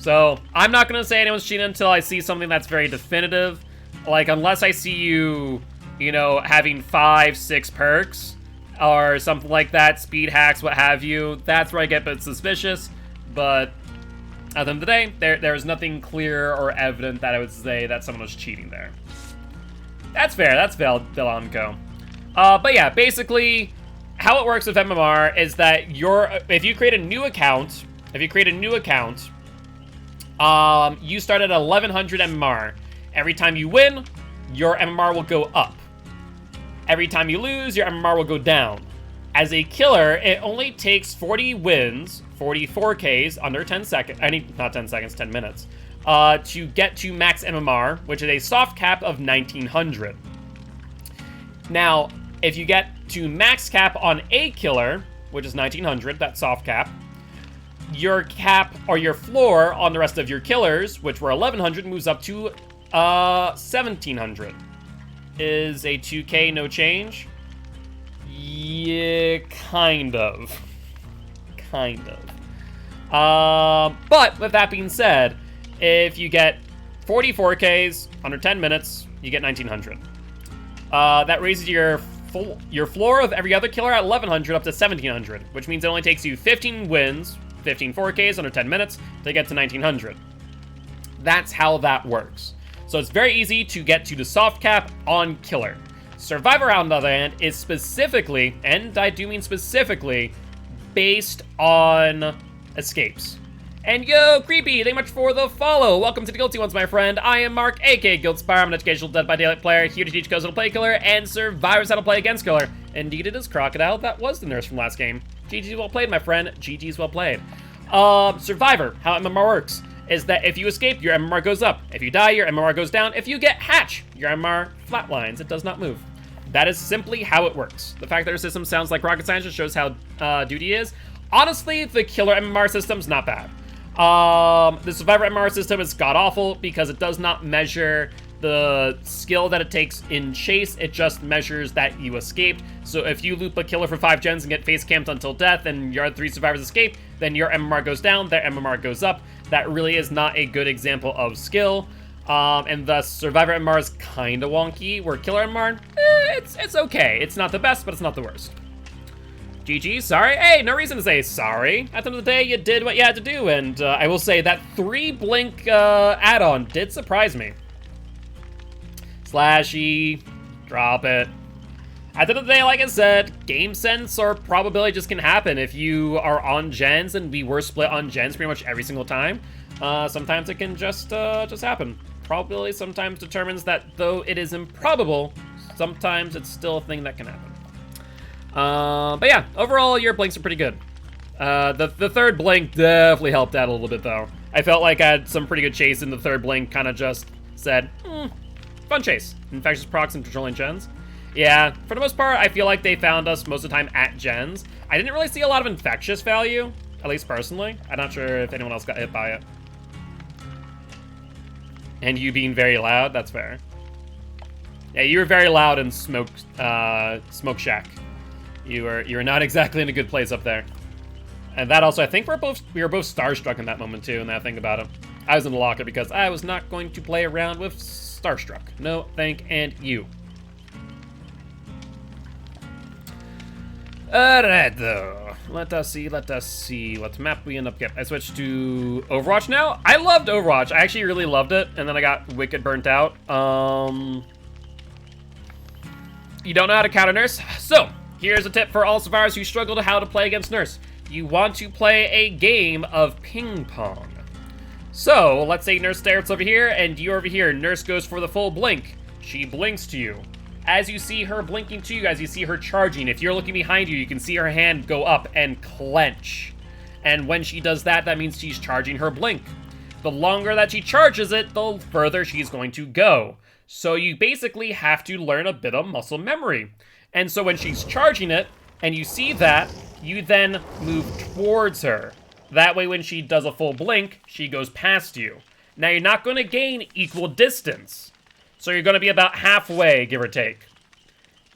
So, I'm not gonna say anyone's cheating until I see something that's very definitive. Like, unless I see you, you know, having 5, 6 perks, or something like that, speed hacks, what have you, that's where I get a bit suspicious. But at the end of the day, there is nothing clear or evident that I would say that someone was cheating there. That's fair, that's Vilanco. But yeah, basically, how it works with MMR is that if you create a new account, you start at 1100 MMR. Every time you win, your MMR will go up. Every time you lose, your MMR will go down. As a killer, it only takes 40 wins, 44 Ks, under 10 seconds, not 10 seconds, 10 minutes, to get to max MMR, which is a soft cap of 1900. Now, if you get to max cap on a killer, which is 1900, that soft cap, your cap, or your floor on the rest of your killers, which were 1100, moves up to 1700. Is a 2K no change? Yeah, kind of. But with that being said, if you get 44 Ks under 10 minutes, you get 1900. That raises your floor of every other killer at 1100 up to 1700, which means it only takes you 15 wins, 15 4Ks under 10 minutes to get to 1900. That's how that works. So it's very easy to get to the soft cap on killer. Survivor, on the other hand, is specifically, and I do mean specifically, based on escapes. And yo, Creepy, thank you much for the follow. Welcome to the Guilty Ones, my friend. I am Mark, aka Guildspire. I'm an educational Dead by Daylight player, here to teach codes how to play killer and survivors how to play against killer. Indeed, it is Crocodile. That was the nurse from last game. GG's well played, my friend. GG's well played. Survivor, how MMR works is that if you escape, your MMR goes up. If you die, your MMR goes down. If you get hatch, your MMR flatlines. It does not move. That is simply how it works. The fact that our system sounds like rocket science just shows how Duty is. Honestly, the killer MMR system's not bad. The survivor MMR system is god-awful because it does not measure the skill that it takes in chase. It just measures that you escaped. So if you loop a killer for 5 gens and get face camped until death and your 3 survivors escape, then your MMR goes down, their MMR goes up. That really is not a good example of skill. And thus survivor MMR is kind of wonky, where killer MMR, it's okay. It's not the best, but it's not the worst. GG, sorry. Hey, no reason to say sorry. At the end of the day, you did what you had to do, and I will say that 3 blink add-on did surprise me. Slashy, drop it. At the end of the day, like I said, game sense or probability just can happen. If you are on gens, and we were split on gens pretty much every single time, sometimes it can just happen. Probability sometimes determines that though it is improbable, sometimes it's still a thing that can happen. But yeah, overall, your blinks are pretty good. The third blink definitely helped out a little bit, though. I felt like I had some pretty good chase, and the third blink kind of just said, fun chase. Infectious procs and controlling gens. Yeah, for the most part, I feel like they found us most of the time at gens. I didn't really see a lot of infectious value, at least personally. I'm not sure if anyone else got hit by it. And you being very loud, that's fair. Yeah, you were very loud in Smoke Shack. You were not exactly in a good place up there. And that also, I think we were both starstruck in that moment too, now I think about it. I was in the locker because I was not going to play around with starstruck. No, thank and you. Alright though. Let us see what map we end up getting. I switched to Overwatch now. I loved Overwatch. I actually really loved it, and then I got wicked burnt out. You don't know how to counter Nurse? So, here's a tip for all survivors who struggle to how to play against Nurse. You want to play a game of ping pong. So, let's say Nurse starts over here, and you're over here. Nurse goes for the full blink. She blinks to you. as you see her blinking to you, as you see her charging, if you're looking behind you, you can see her hand go up and clench. And when she does that, that means she's charging her blink. The longer that she charges it, the further she's going to go. So you basically have to learn a bit of muscle memory. And so when she's charging it, and you see that, you then move towards her. That way when she does a full blink, she goes past you. Now you're not going to gain equal distance. So you're going to be about halfway, give or take.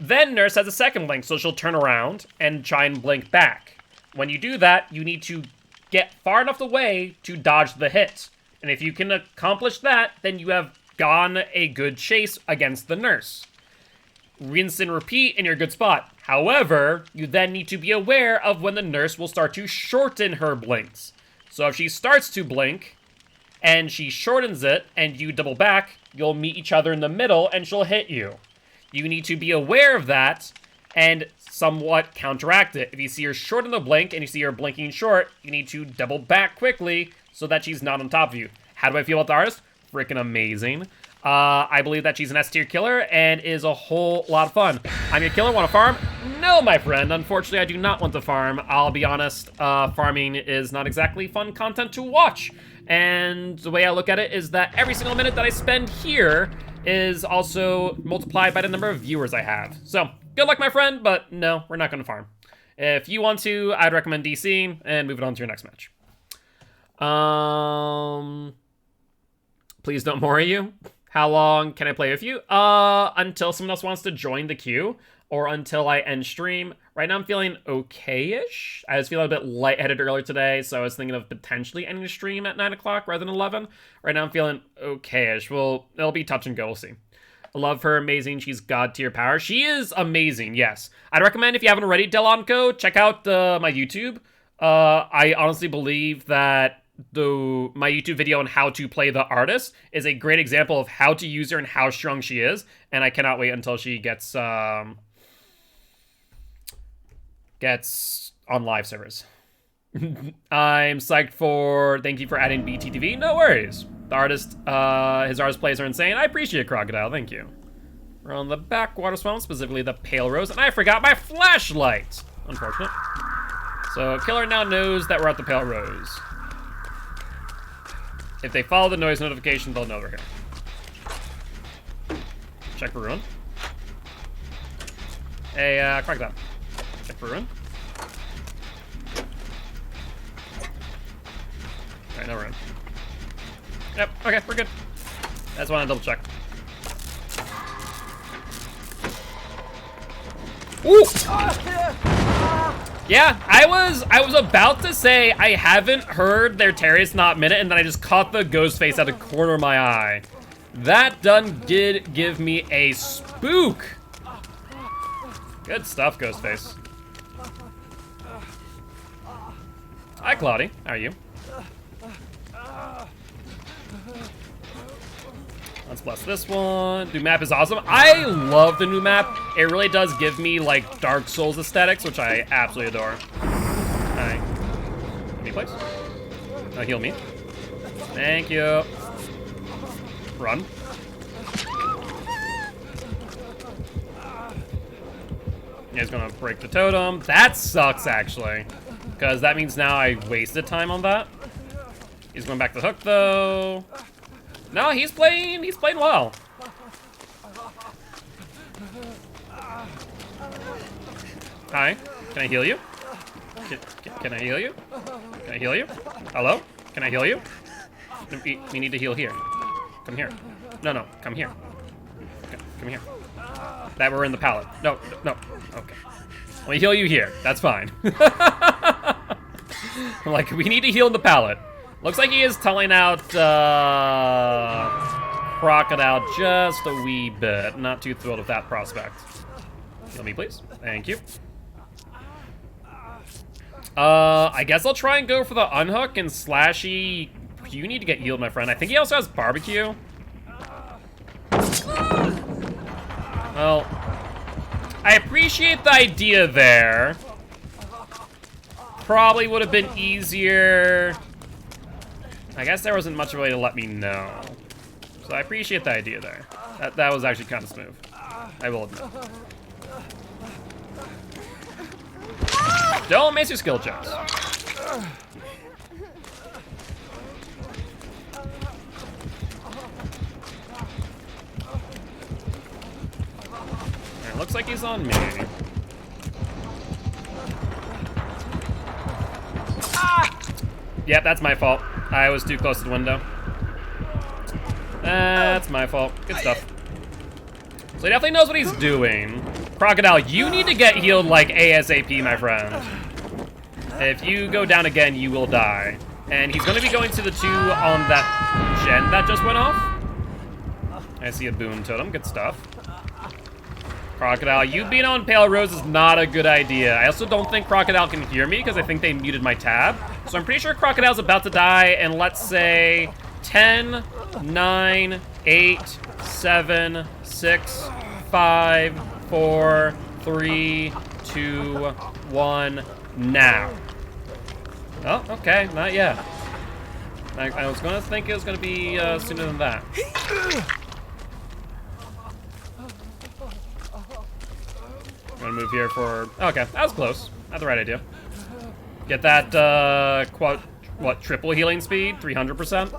Then Nurse has a second blink, so she'll turn around and try and blink back. When you do that, you need to get far enough away to dodge the hit. And if you can accomplish that, then you have gone a good chase against the Nurse. Rinse and repeat in your good spot. However, you then need to be aware of when the Nurse will start to shorten her blinks. So if she starts to blink, and she shortens it, and you double back, you'll meet each other in the middle, and she'll hit you. You need to be aware of that, and somewhat counteract it. If you see her shorten the blink, and you see her blinking short, you need to double back quickly, so that she's not on top of you. How do I feel about the artist? Freaking amazing. I believe that she's an S-tier killer and is a whole lot of fun. I'm your killer, want to farm? No, my friend. Unfortunately, I do not want to farm. I'll be honest, farming is not exactly fun content to watch. And the way I look at it is that every single minute that I spend here is also multiplied by the number of viewers I have. So, good luck, my friend, but no, we're not going to farm. If you want to, I'd recommend DC and move it on to your next match. Please don't worry you. How long can I play with you? Until someone else wants to join the queue, or until I end stream. Right now I'm feeling okay-ish. I was feeling a bit lightheaded earlier today, so I was thinking of potentially ending the stream at 9 o'clock rather than 11. Right now I'm feeling okay-ish. Well, it'll be touch and go, we'll see. I love her, amazing. She's god tier power. She is amazing, yes. I'd recommend, if you haven't already, Delonco, check out my YouTube. I honestly believe that my YouTube video on how to play the artist is a great example of how to use her and how strong she is, and I cannot wait until she gets on live servers. I'm psyched for, thank you for adding BTTV. No worries. The artist, his artist plays are insane. I appreciate Crocodile, thank you. We're on the backwater swamp, specifically the Pale Rose, and I forgot my flashlight. Unfortunate. So Killer now knows that we're at the Pale Rose. If they follow the noise notification, they'll know we're here. Check for ruin. Hey, Crocodile. Check for ruin. Alright, no ruin. Yep, okay, we're good. I just want to double check. Ooh! Yeah, I was about to say I haven't heard their Terrius Not Minute, and then I just caught the ghost face out of the corner of my eye. That did give me a spook. Good stuff, Ghostface. Hi, Claudie. How are you? Let's bless this one. New map is awesome. I love the new map. It really does give me, like, Dark Souls aesthetics, which I absolutely adore. Alright. Me, please. Heal me. Thank you. Run. He's gonna break the totem. That sucks, actually. Because that means now I wasted time on that. He's going back to hook, though. No, he's playing well. Hi, can I heal you? Can I heal you? Can I heal you? Hello? Can I heal you? We need to heal here. Come here. No, come here. Come here. That we're in the pallet. No. Okay. Let me heal you here. That's fine. I'm like, we need to heal in the pallet. Looks like he is telling out Crocodile just a wee bit. Not too thrilled with that prospect. Heal me, please. Thank you. I guess I'll try and go for the unhook and slashy. You need to get healed, my friend. I think he also has barbecue. Well, I appreciate the idea there. Probably would have been easier. I guess there wasn't much of a way to let me know. So I appreciate the idea there. That was actually kind of smooth. I will admit. Don't miss your skill checks. Alright, looks like he's on me. Yep, that's my fault. I was too close to the window. That's my fault. Good stuff. So he definitely knows what he's doing. Crocodile, you need to get healed like ASAP, my friend. If you go down again, you will die. And he's going to be going to the 2 on that gen that just went off. I see a boon totem. Good stuff. Crocodile, you being on Pale Rose is not a good idea. I also don't think Crocodile can hear me because I think they muted my tab. So I'm pretty sure Crocodile's about to die in, let's say, 10, 9, 8, 7, 6, 5, 4, 3, 2, 1, now. Oh, okay, not yet. I was gonna think it was gonna be sooner than that. I'm gonna move here for, okay, that was close. I had the right idea. Get that, triple healing speed, 300%.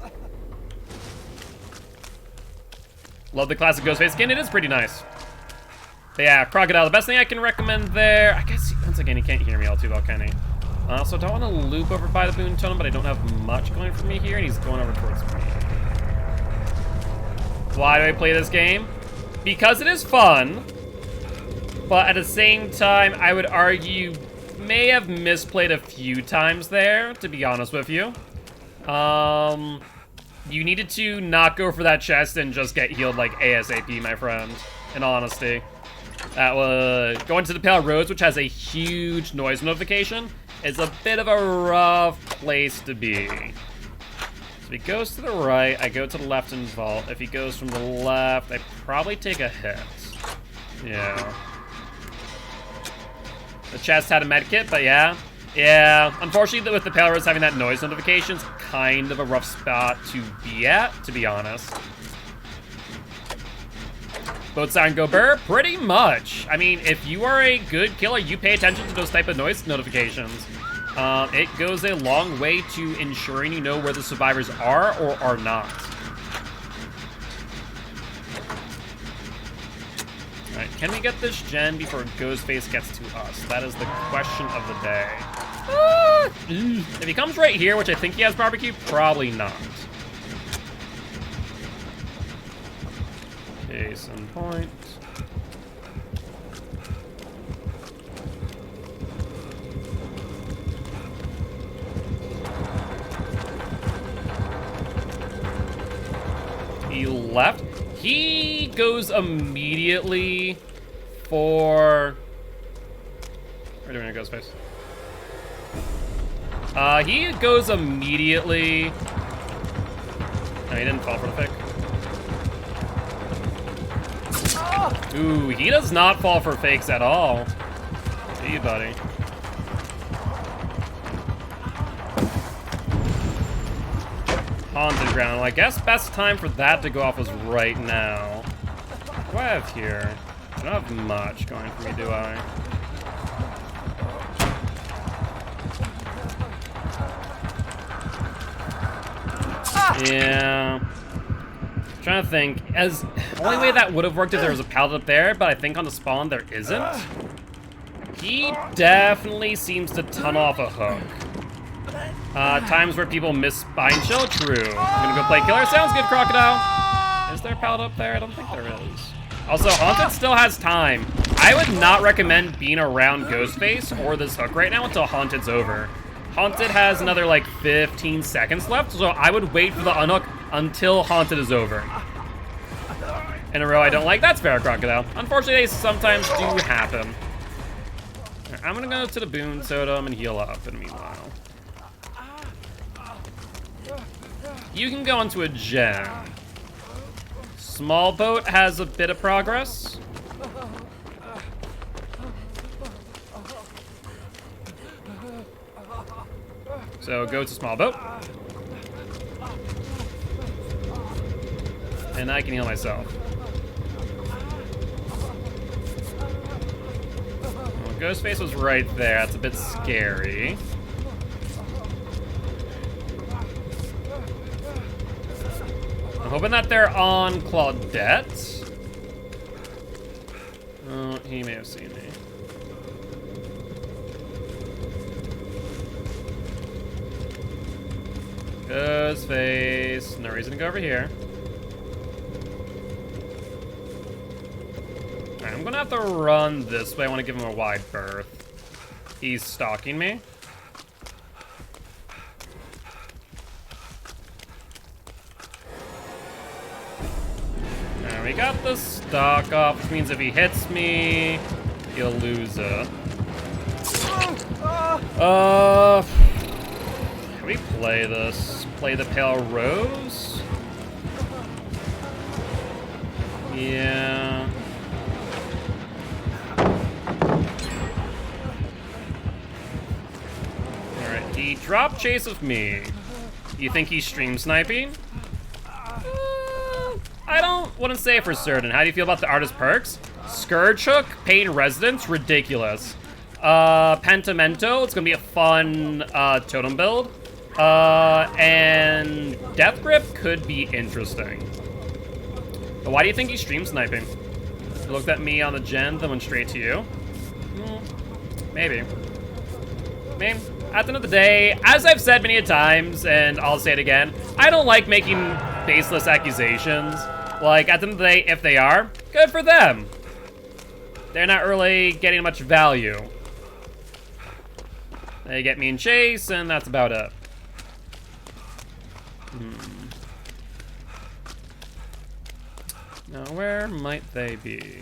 Love the classic Ghostface skin, it is pretty nice. But yeah, Crocodile, the best thing I can recommend there, I guess, once again, he can't hear me all too well, can he? So I don't want to loop over by the boon totem, but I don't have much going for me here, and he's going over towards me. Why do I play this game? Because it is fun, but at the same time, I would argue may have misplayed a few times there, to be honest with you. You needed to not go for that chest and just get healed like ASAP, my friend, in honesty. That was going to the Pale Rose, which has a huge noise notification. It's a bit of a rough place to be. So if he goes to the right, I go to the left and vault. If he goes from the left, I probably take a hit. Yeah. The chest had a medkit, but yeah. Yeah, unfortunately with the Pale Rose having that noise notification, it's kind of a rough spot to be at, to be honest. Both Siren go burr? Pretty much. I mean, if you are a good killer, you pay attention to those type of noise notifications. It goes a long way to ensuring you know where the survivors are or are not. Alright, can we get this gen before Ghostface gets to us? That is the question of the day. If he comes right here, which I think he has barbecue, probably not. Case in point. He left. He goes immediately for... Where do we go, Ghostface? He goes immediately... No, he didn't fall for the pick. Ooh, he does not fall for fakes at all. Gee, buddy. Haunted ground. Well, I guess best time for that to go off was right now. What do I have here? I don't have much going for me, do I? Yeah. I'm trying to think. As only way that would have worked if there was a pallet up there, but I think on the spawn there isn't. He definitely seems to ton off a hook. Times where people miss spine chill, true. I'm gonna go play killer. Sounds good, Crocodile. Is there a pallet up there? I don't think there is. Also, Haunted still has time. I would not recommend being around Ghostface or this hook right now until Haunted's over. Haunted has another like 15 seconds left, so I would wait for the unhook until Haunted is over. In a row I don't like. That's fair, Crocodile. Unfortunately, they sometimes do happen. Right, I'm gonna go to the boon totem and heal up in the meanwhile. You can go into a gen. Small boat has a bit of progress. So go to small boat. And I can heal myself. Ghostface was right there. That's a bit scary. I'm hoping that they're on Claudette. Oh, he may have seen me. Ghostface. No reason to go over here. Alright, I'm gonna have to run this way. I want to give him a wide berth. He's stalking me. Alright, we got the stalk off, which means if he hits me, he'll lose it. How do we play this? Play the Pale Rose? Yeah. Alright, he dropped chase of me. You think he's stream sniping? I wouldn't say for certain. How do you feel about the artist perks? Scourge Hook, Pain Residence, ridiculous. Pentimento, it's gonna be a fun totem build. And Death Grip could be interesting. But why do you think he's stream sniping? He looked at me on the gen, then went straight to you. Maybe. I mean, at the end of the day, as I've said many times, and I'll say it again, I don't like making baseless accusations. Like, at the end of the day, if they are, good for them. They're not really getting much value. They get me in chase, and that's about it. Now, where might they be?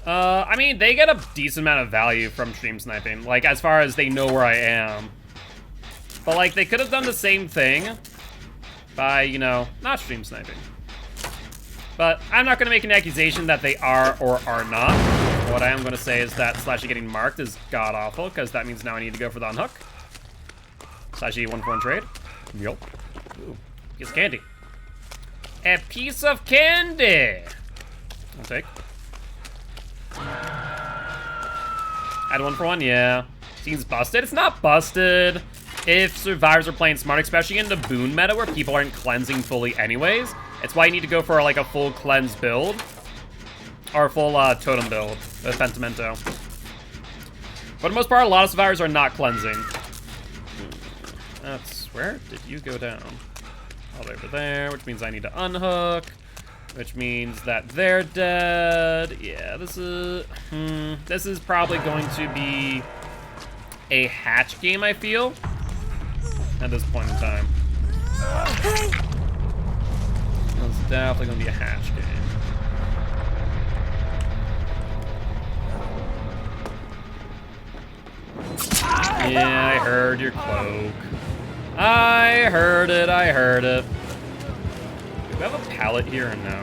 I mean, they get a decent amount of value from stream sniping. Like, as far as they know where I am. But, like, they could have done the same thing by, you know, not stream sniping. But I'm not going to make an accusation that they are or are not. What I am going to say is that Slashy getting marked is god-awful, because that means now I need to go for the unhook. Slashy 1-for-1 trade. Yup. Ooh, piece of candy. A piece of candy! I'll take. Add 1-for-1, yeah. Seems busted. It's not busted. If survivors are playing smart, especially in the boon meta where people aren't cleansing fully anyways, it's why you need to go for like a full cleanse build. Or a full totem build with Pentimento. For the most part, a lot of survivors are not cleansing. That's where did you go down? All the way over there, which means I need to unhook. Which means that they're dead. Yeah, this is probably going to be a hatch game, I feel, at this point in time. It's definitely gonna be a hatch game. Yeah, I heard your cloak. I heard it, I heard it. Do we have a pallet here or no?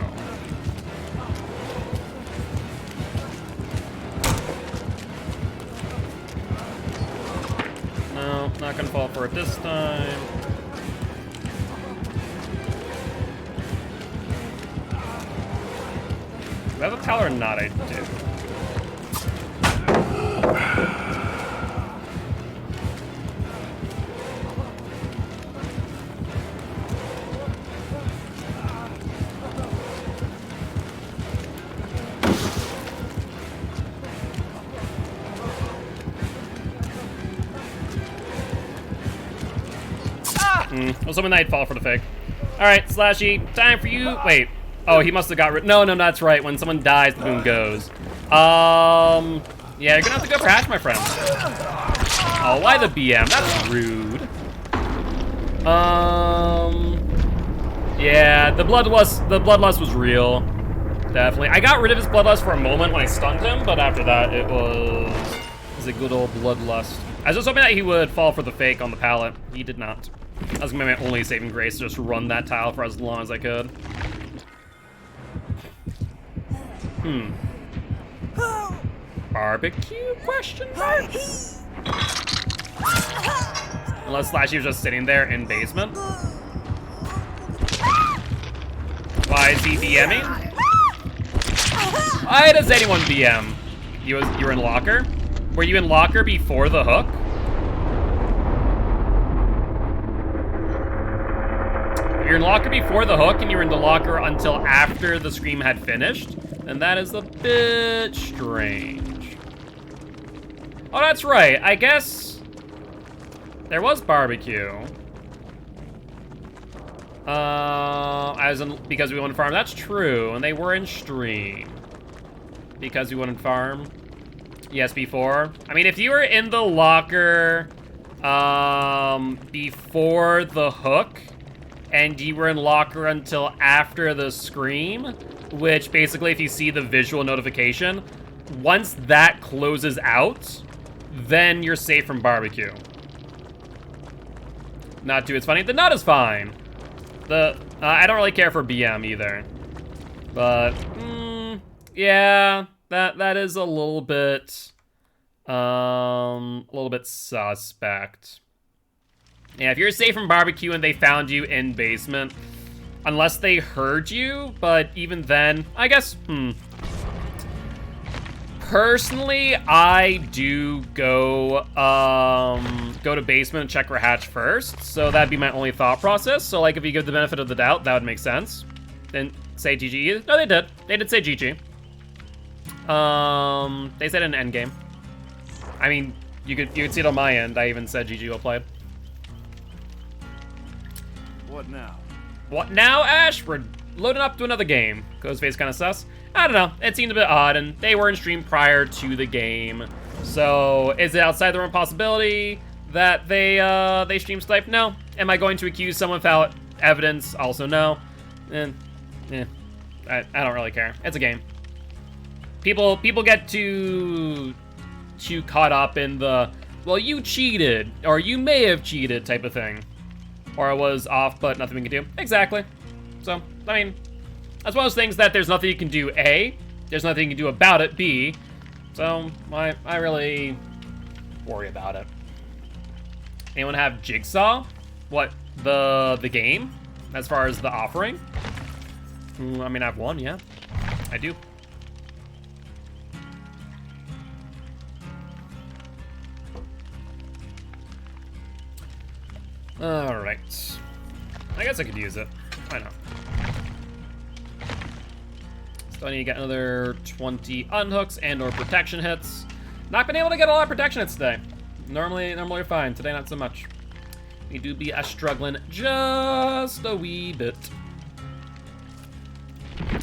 No, not gonna fall for it this time. Do I have a pallet or not? I do. I was hoping I'd fall for the fake. Alright, Slashy, time for you. Wait. Oh, he must have got rid. No, that's right. When someone dies, the boom goes. Yeah, you're gonna have to go for hatch, my friend. Oh, why the BM? That's rude. Yeah, the bloodlust was real. Definitely. I got rid of his bloodlust for a moment when I stunned him, but after that, it was a good old bloodlust. I was just hoping that he would fall for the fake on the pallet. He did not. That was gonna be my only saving grace, to just run that tile for as long as I could. Barbecue, question mark? Unless Slashy was just sitting there in basement. Why is he BMing? Why does anyone BM? You were in locker? Were you in locker before the hook? If you're in locker before the hook and you were in the locker until after the scream had finished, then that is a bit strange. Oh, that's right. I guess there was barbecue. Because we wouldn't farm. That's true, and they were in stream. Because we wouldn't farm. Yes, before. I mean, if you were in the locker, before the hook, and you were in locker until after the scream, which basically, if you see the visual notification, once that closes out, then you're safe from barbecue. Not too, it's funny. The nut is fine. I don't really care for BM either. But, yeah, that is a little bit suspect. Yeah, if you're safe from barbecue and they found you in basement, unless they heard you, but even then, I guess, Personally, I do go to basement and check for hatch first, so that'd be my only thought process. So, like, if you give the benefit of the doubt, that would make sense. Then say GG either. No, they did. They did say GG. They said an end game. I mean, you could see it on my end. I even said GG well played. What now? What now, Ash? We're loading up to another game. Ghostface kind of sus. I don't know. It seemed a bit odd, and they were in stream prior to the game. So, is it outside the realm of possibility that they stream sniped? No. Am I going to accuse someone without evidence? Also, no. I don't really care. It's a game. People get too caught up in the, well, you cheated, or you may have cheated type of thing. Or I was off, but nothing we can do. Exactly. So, I mean, that's one of those things that there's nothing you can do, A. There's nothing you can do about it, B. So, I really worry about it. Anyone have Jigsaw? What, the game? As far as the offering? I mean, I have one, yeah. I do. Alright. I guess I could use it. Why not? So I need to get another 20 unhooks and or protection hits. Not been able to get a lot of protection hits today. Normally you're fine. Today, not so much. We do be struggling just a wee bit.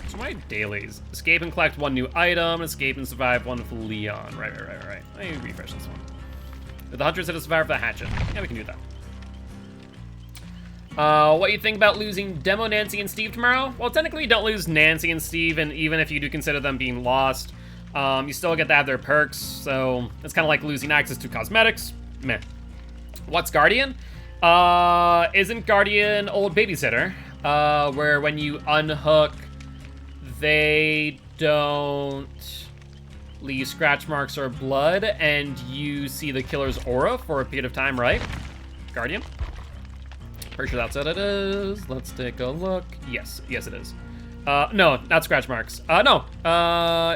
So my dailies. Escape and collect one new item. Escape and survive one with Leon. Right. Let me refresh this one. If the hunters hit a survivor for the hatchet. Yeah, we can do that. What do you think about losing Demo, Nancy, and Steve tomorrow? Well, technically you don't lose Nancy and Steve, and even if you do consider them being lost, you still get to have their perks, so it's kind of like losing access to cosmetics. Meh. What's Guardian? Isn't Guardian old babysitter? Where when you unhook, they don't leave scratch marks or blood, and you see the killer's aura for a period of time, right? Guardian? Pretty sure that's what it is. Let's take a look. Yes it is. No, not scratch marks. No.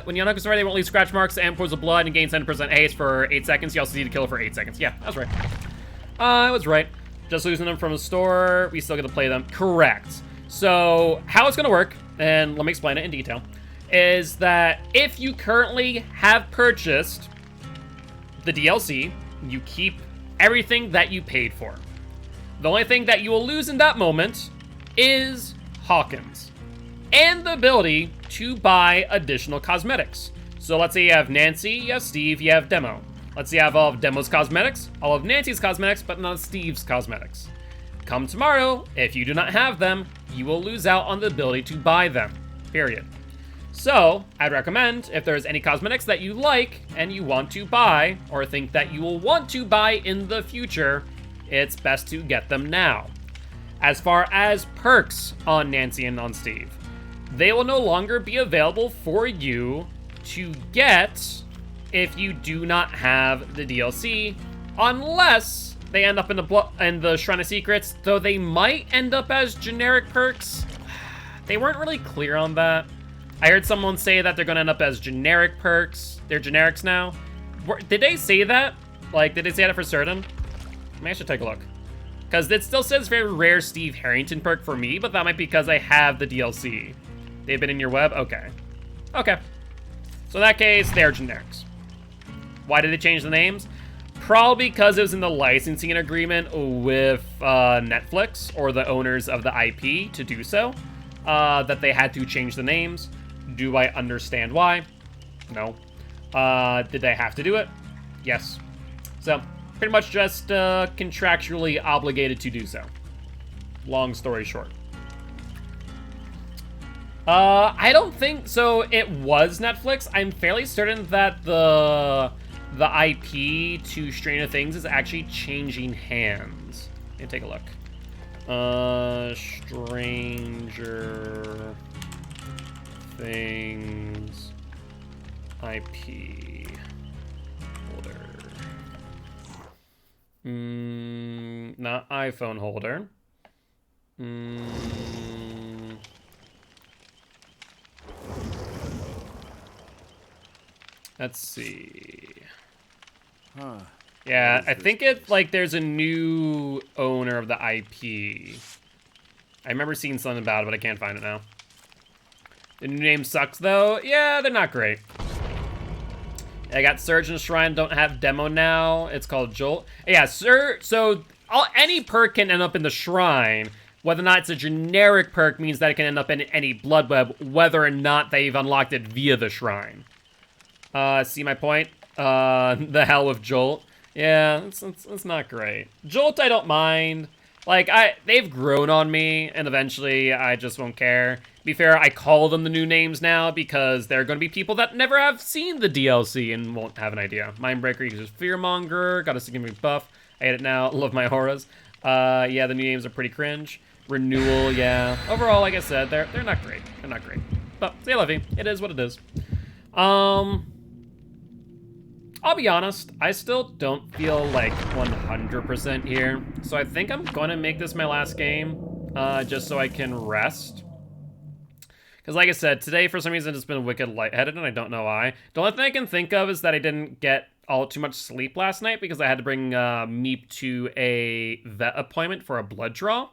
When you unhook a story, they won't leave scratch marks and pools of blood and gain 10% haste for 8 seconds. You also see the killer for 8 seconds. Yeah, that's right. I was right. Just losing them from a store, we still get to play them. Correct. So, how it's gonna work, and let me explain it in detail, is that if you currently have purchased the DLC, you keep everything that you paid for. The only thing that you will lose in that moment is Hawkins and the ability to buy additional cosmetics. So let's say you have Nancy, you have Steve, you have Demo. Let's say you have all of Demo's cosmetics, all of Nancy's cosmetics, but none of Steve's cosmetics. Come tomorrow, if you do not have them, you will lose out on the ability to buy them, period. So, I'd recommend, if there's any cosmetics that you like and you want to buy, or think that you will want to buy in the future, it's best to get them now. As far as perks on Nancy and on Steve, they will no longer be available for you to get if you do not have the DLC, unless they end up in the Shrine of Secrets, though they might end up as generic perks. They weren't really clear on that. I heard someone say that they're gonna end up as generic perks. They're generics now. Did they say that? Like, did they say that for certain? Maybe I should take a look. Because it still says very rare Steve Harrington perk for me, but that might be because I have the DLC. They've been in your web? Okay. Okay. So in that case, they're generics. Why did they change the names? Probably because it was in the licensing agreement with Netflix or the owners of the IP to do so, that they had to change the names. Do I understand why? No. Did they have to do it? Yes. So, pretty much just contractually obligated to do so. Long story short. I don't think so. It was Netflix. I'm fairly certain that the IP to Stranger Things is actually changing hands. Let me take a look. Stranger Things IP holder. Not iPhone holder. Let's see. Huh. Yeah, I think it, like, there's a new owner of the IP. I remember seeing something about it, but I can't find it now. The new name sucks, though. Yeah, they're not great. I got Surge and Shrine don't have demo now. It's called Jolt. Yeah, so any perk can end up in the Shrine. Whether or not it's a generic perk means that it can end up in any Blood Web, whether or not they've unlocked it via the Shrine. See my point? The hell with Jolt. Yeah, it's not great. Jolt, I don't mind. Like, they've grown on me, and eventually I just won't care. To be fair, I call them the new names now because there are going to be people that never have seen the DLC and won't have an idea. Mindbreaker uses Fearmonger, got a significant buff. I hate it now, love my auras. Yeah, the new names are pretty cringe. Renewal, yeah. Overall, like I said, they're not great. They're not great. But, say Levy, it is what it is. I'll be honest, I still don't feel like 100% here. So I think I'm gonna make this my last game, just so I can rest. Because like I said, today for some reason it's been wicked lightheaded and I don't know why. The only thing I can think of is that I didn't get all too much sleep last night because I had to bring Meep to a vet appointment for a blood draw.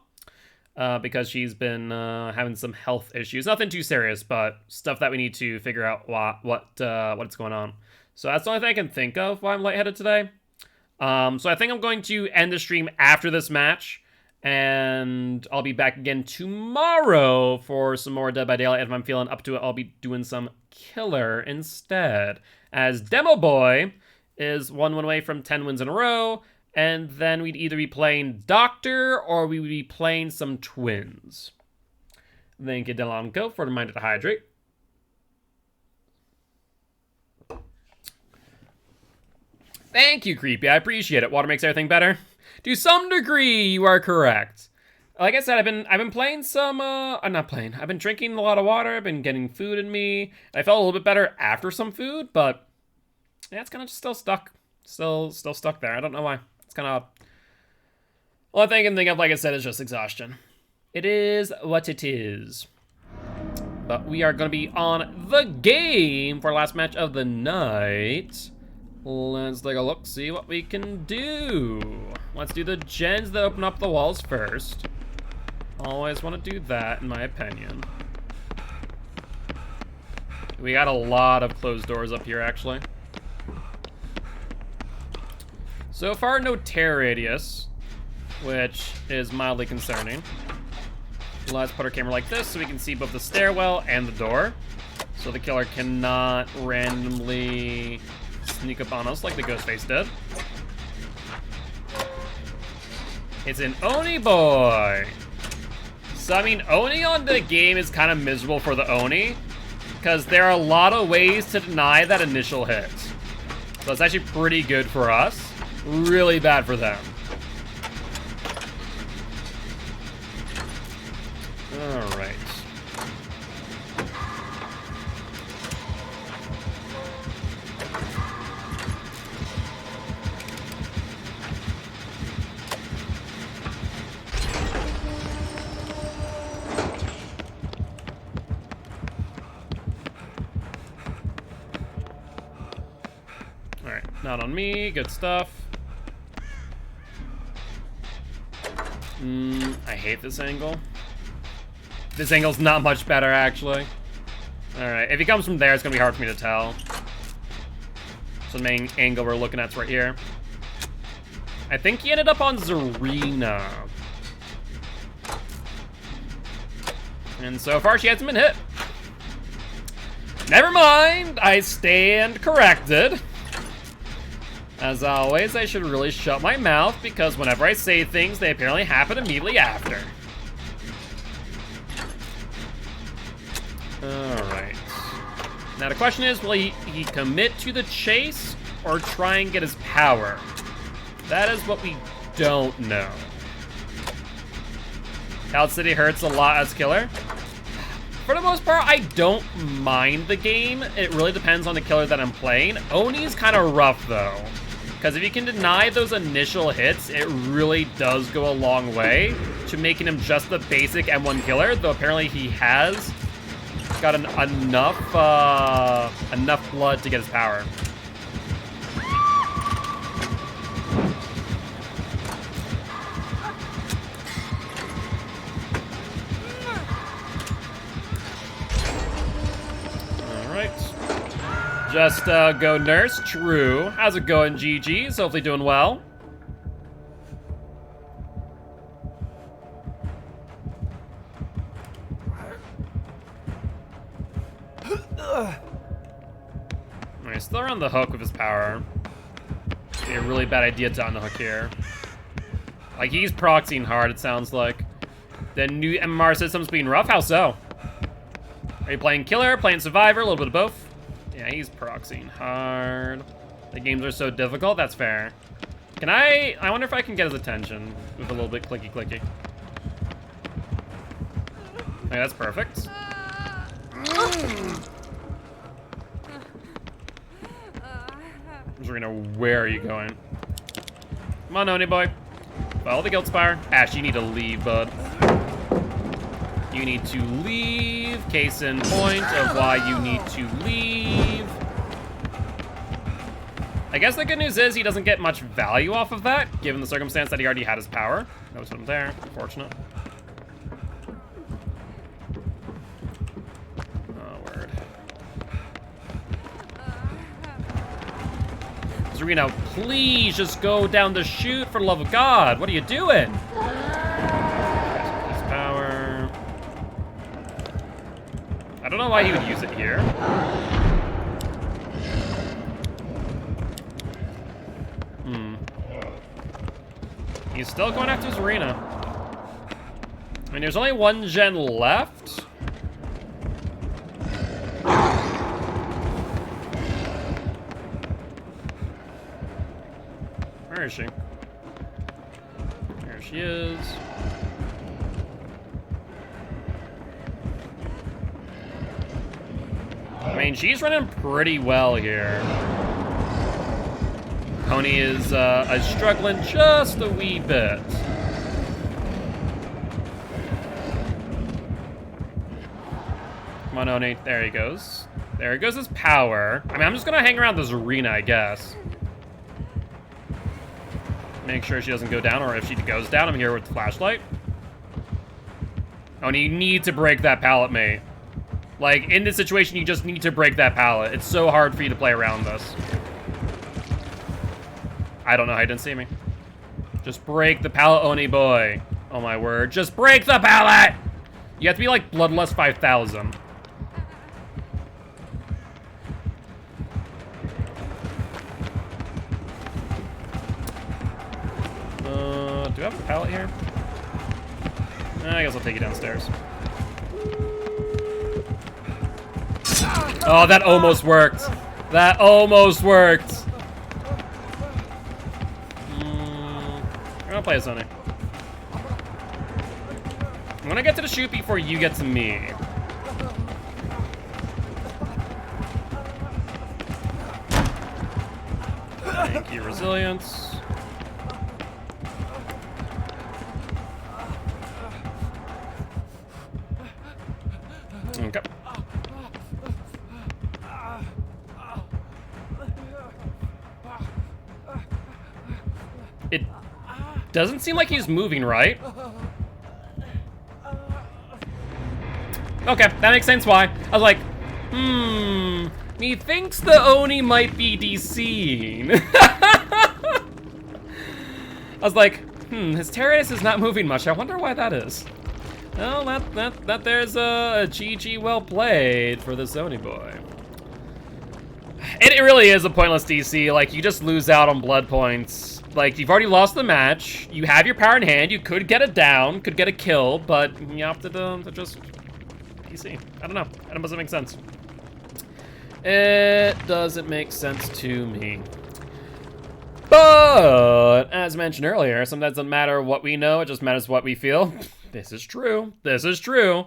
Because she's been having some health issues. Nothing too serious, but stuff that we need to figure out what's going on. So that's the only thing I can think of while I'm lightheaded today. So I think I'm going to end the stream after this match. And I'll be back again tomorrow for some more Dead by Daylight. If I'm feeling up to it, I'll be doing some Killer instead. As Demo Boy is one win away from 10 wins in a row. And then we'd either be playing Doctor or we would be playing some Twins. Thank you, Delamco, for the reminder to hydrate. Thank you, Creepy. I appreciate it. Water makes everything better. To some degree, you are correct. Like I said, I've been playing some, I'm not playing. I've been drinking a lot of water. I've been getting food in me. I felt a little bit better after some food, but yeah, it's kind of just still stuck. Still stuck there. I don't know why. It's kind of odd. All I can think of, like I said, is just exhaustion. It is what it is. But we are going to be on the game for our last match of the night. Let's take a look, see what we can do. Let's do the gens that open up the walls first. Always want to do that, in my opinion. We got a lot of closed doors up here, actually. So far, no tear radius, which is mildly concerning. Let's put our camera like this so we can see both the stairwell and the door. So the killer cannot randomly sneak up on us like the Ghostface did. It's an Oni boy. So, I mean, Oni on the game is kind of miserable for the Oni, because there are a lot of ways to deny that initial hit. So it's actually pretty good for us. Really bad for them. All right. Not on me. Good stuff. I hate this angle. This angle's not much better, actually. Alright, if he comes from there, it's gonna be hard for me to tell. So the main angle we're looking at's right here. I think he ended up on Zarina. And so far, she hasn't been hit. Never mind, I stand corrected. As always, I should really shut my mouth because whenever I say things, they apparently happen immediately after. Alright. Now the question is, will he commit to the chase or try and get his power? That is what we don't know. Cloud City hurts a lot as killer. For the most part, I don't mind the game. It really depends on the killer that I'm playing. Oni's kind of rough, though. Because if you can deny those initial hits, it really does go a long way to making him just the basic M1 killer, though apparently he has got enough blood to get his power. Just go nurse, true. How's it going, GG's? Hopefully doing well. Alright, still around the hook with his power. Be a really bad idea to unhook here. Like, he's proxying hard, it sounds like. The new MMR system's being rough? How so? Are you playing killer, playing survivor, a little bit of both? Yeah, he's proxying hard. The games are so difficult, that's fair. Can I wonder if I can get his attention with a little bit clicky. Okay, that's perfect. Zarina, where are you going? Come on, Oni boy. Follow the Guilt Spire. Ash, you need to leave, bud. You need to leave. Case in point of why you need to leave. I guess the good news is he doesn't get much value off of that, given the circumstance that he already had his power. Notice him there. Unfortunate. Oh, word. Zarina, please just go down the chute for the love of God. What are you doing? I don't know why he would use it here. He's still going after Zarina. I mean, there's only one gen left. Where is she? There she is. I mean, she's running pretty well here. Oni is struggling just a wee bit. Come on, Oni. There he goes. There goes his power. I mean, I'm just gonna hang around this arena, I guess. Make sure she doesn't go down, or if she goes down, I'm here with the flashlight. Oni, you need to break that pallet, mate. Like, in this situation, you just need to break that pallet. It's so hard for you to play around this. I don't know how he didn't see me. Just break the pallet, Oni boy. Oh my word. Just break the pallet! You have to be like Bloodlust 5000. Do I have a pallet here? I guess I'll take you downstairs. Oh, that almost worked. That almost worked. I'm gonna play a Sony. I'm gonna get to the chute before you get to me. Thank you, resilience. Okay. Doesn't seem like he's moving, right? Okay, that makes sense why. I was like, methinks the Oni might be DCing. I was like, his Terrace is not moving much. I wonder why that is. Well, that there's a GG well played for this Oni boy. It really is a pointless DC. Like, you just lose out on blood points. Like, you've already lost the match. You have your power in hand. You could get it down, could get a kill, but you have to just DC. I don't know. That doesn't make sense. It doesn't make sense to me. But, as mentioned earlier, sometimes it doesn't matter what we know, it just matters what we feel. This is true. This is true.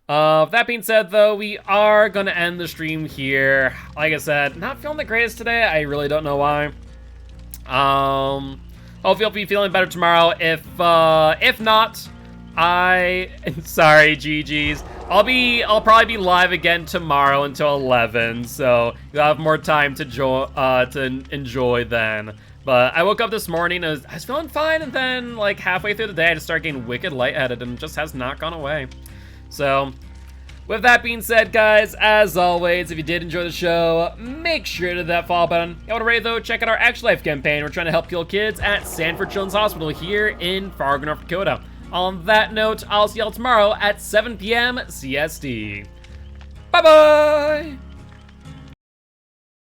That being said, though, we are going to end the stream here. Like I said, not feeling the greatest today. I really don't know why. Hopefully I'll be feeling better tomorrow. If not, sorry, GG's. I'll probably be live again tomorrow until 11, so you'll have more time to enjoy then. But I woke up this morning, I was feeling fine, and then, like, halfway through the day, I just started getting wicked lightheaded, and it just has not gone away. So, with that being said, guys, as always, if you did enjoy the show, make sure to hit that follow button. You want to rate, though, check out our Extra Life campaign. We're trying to help heal kids at Sanford Children's Hospital here in Fargo, North Dakota. On that note, I'll see y'all tomorrow at 7 p.m. CST. Bye-bye!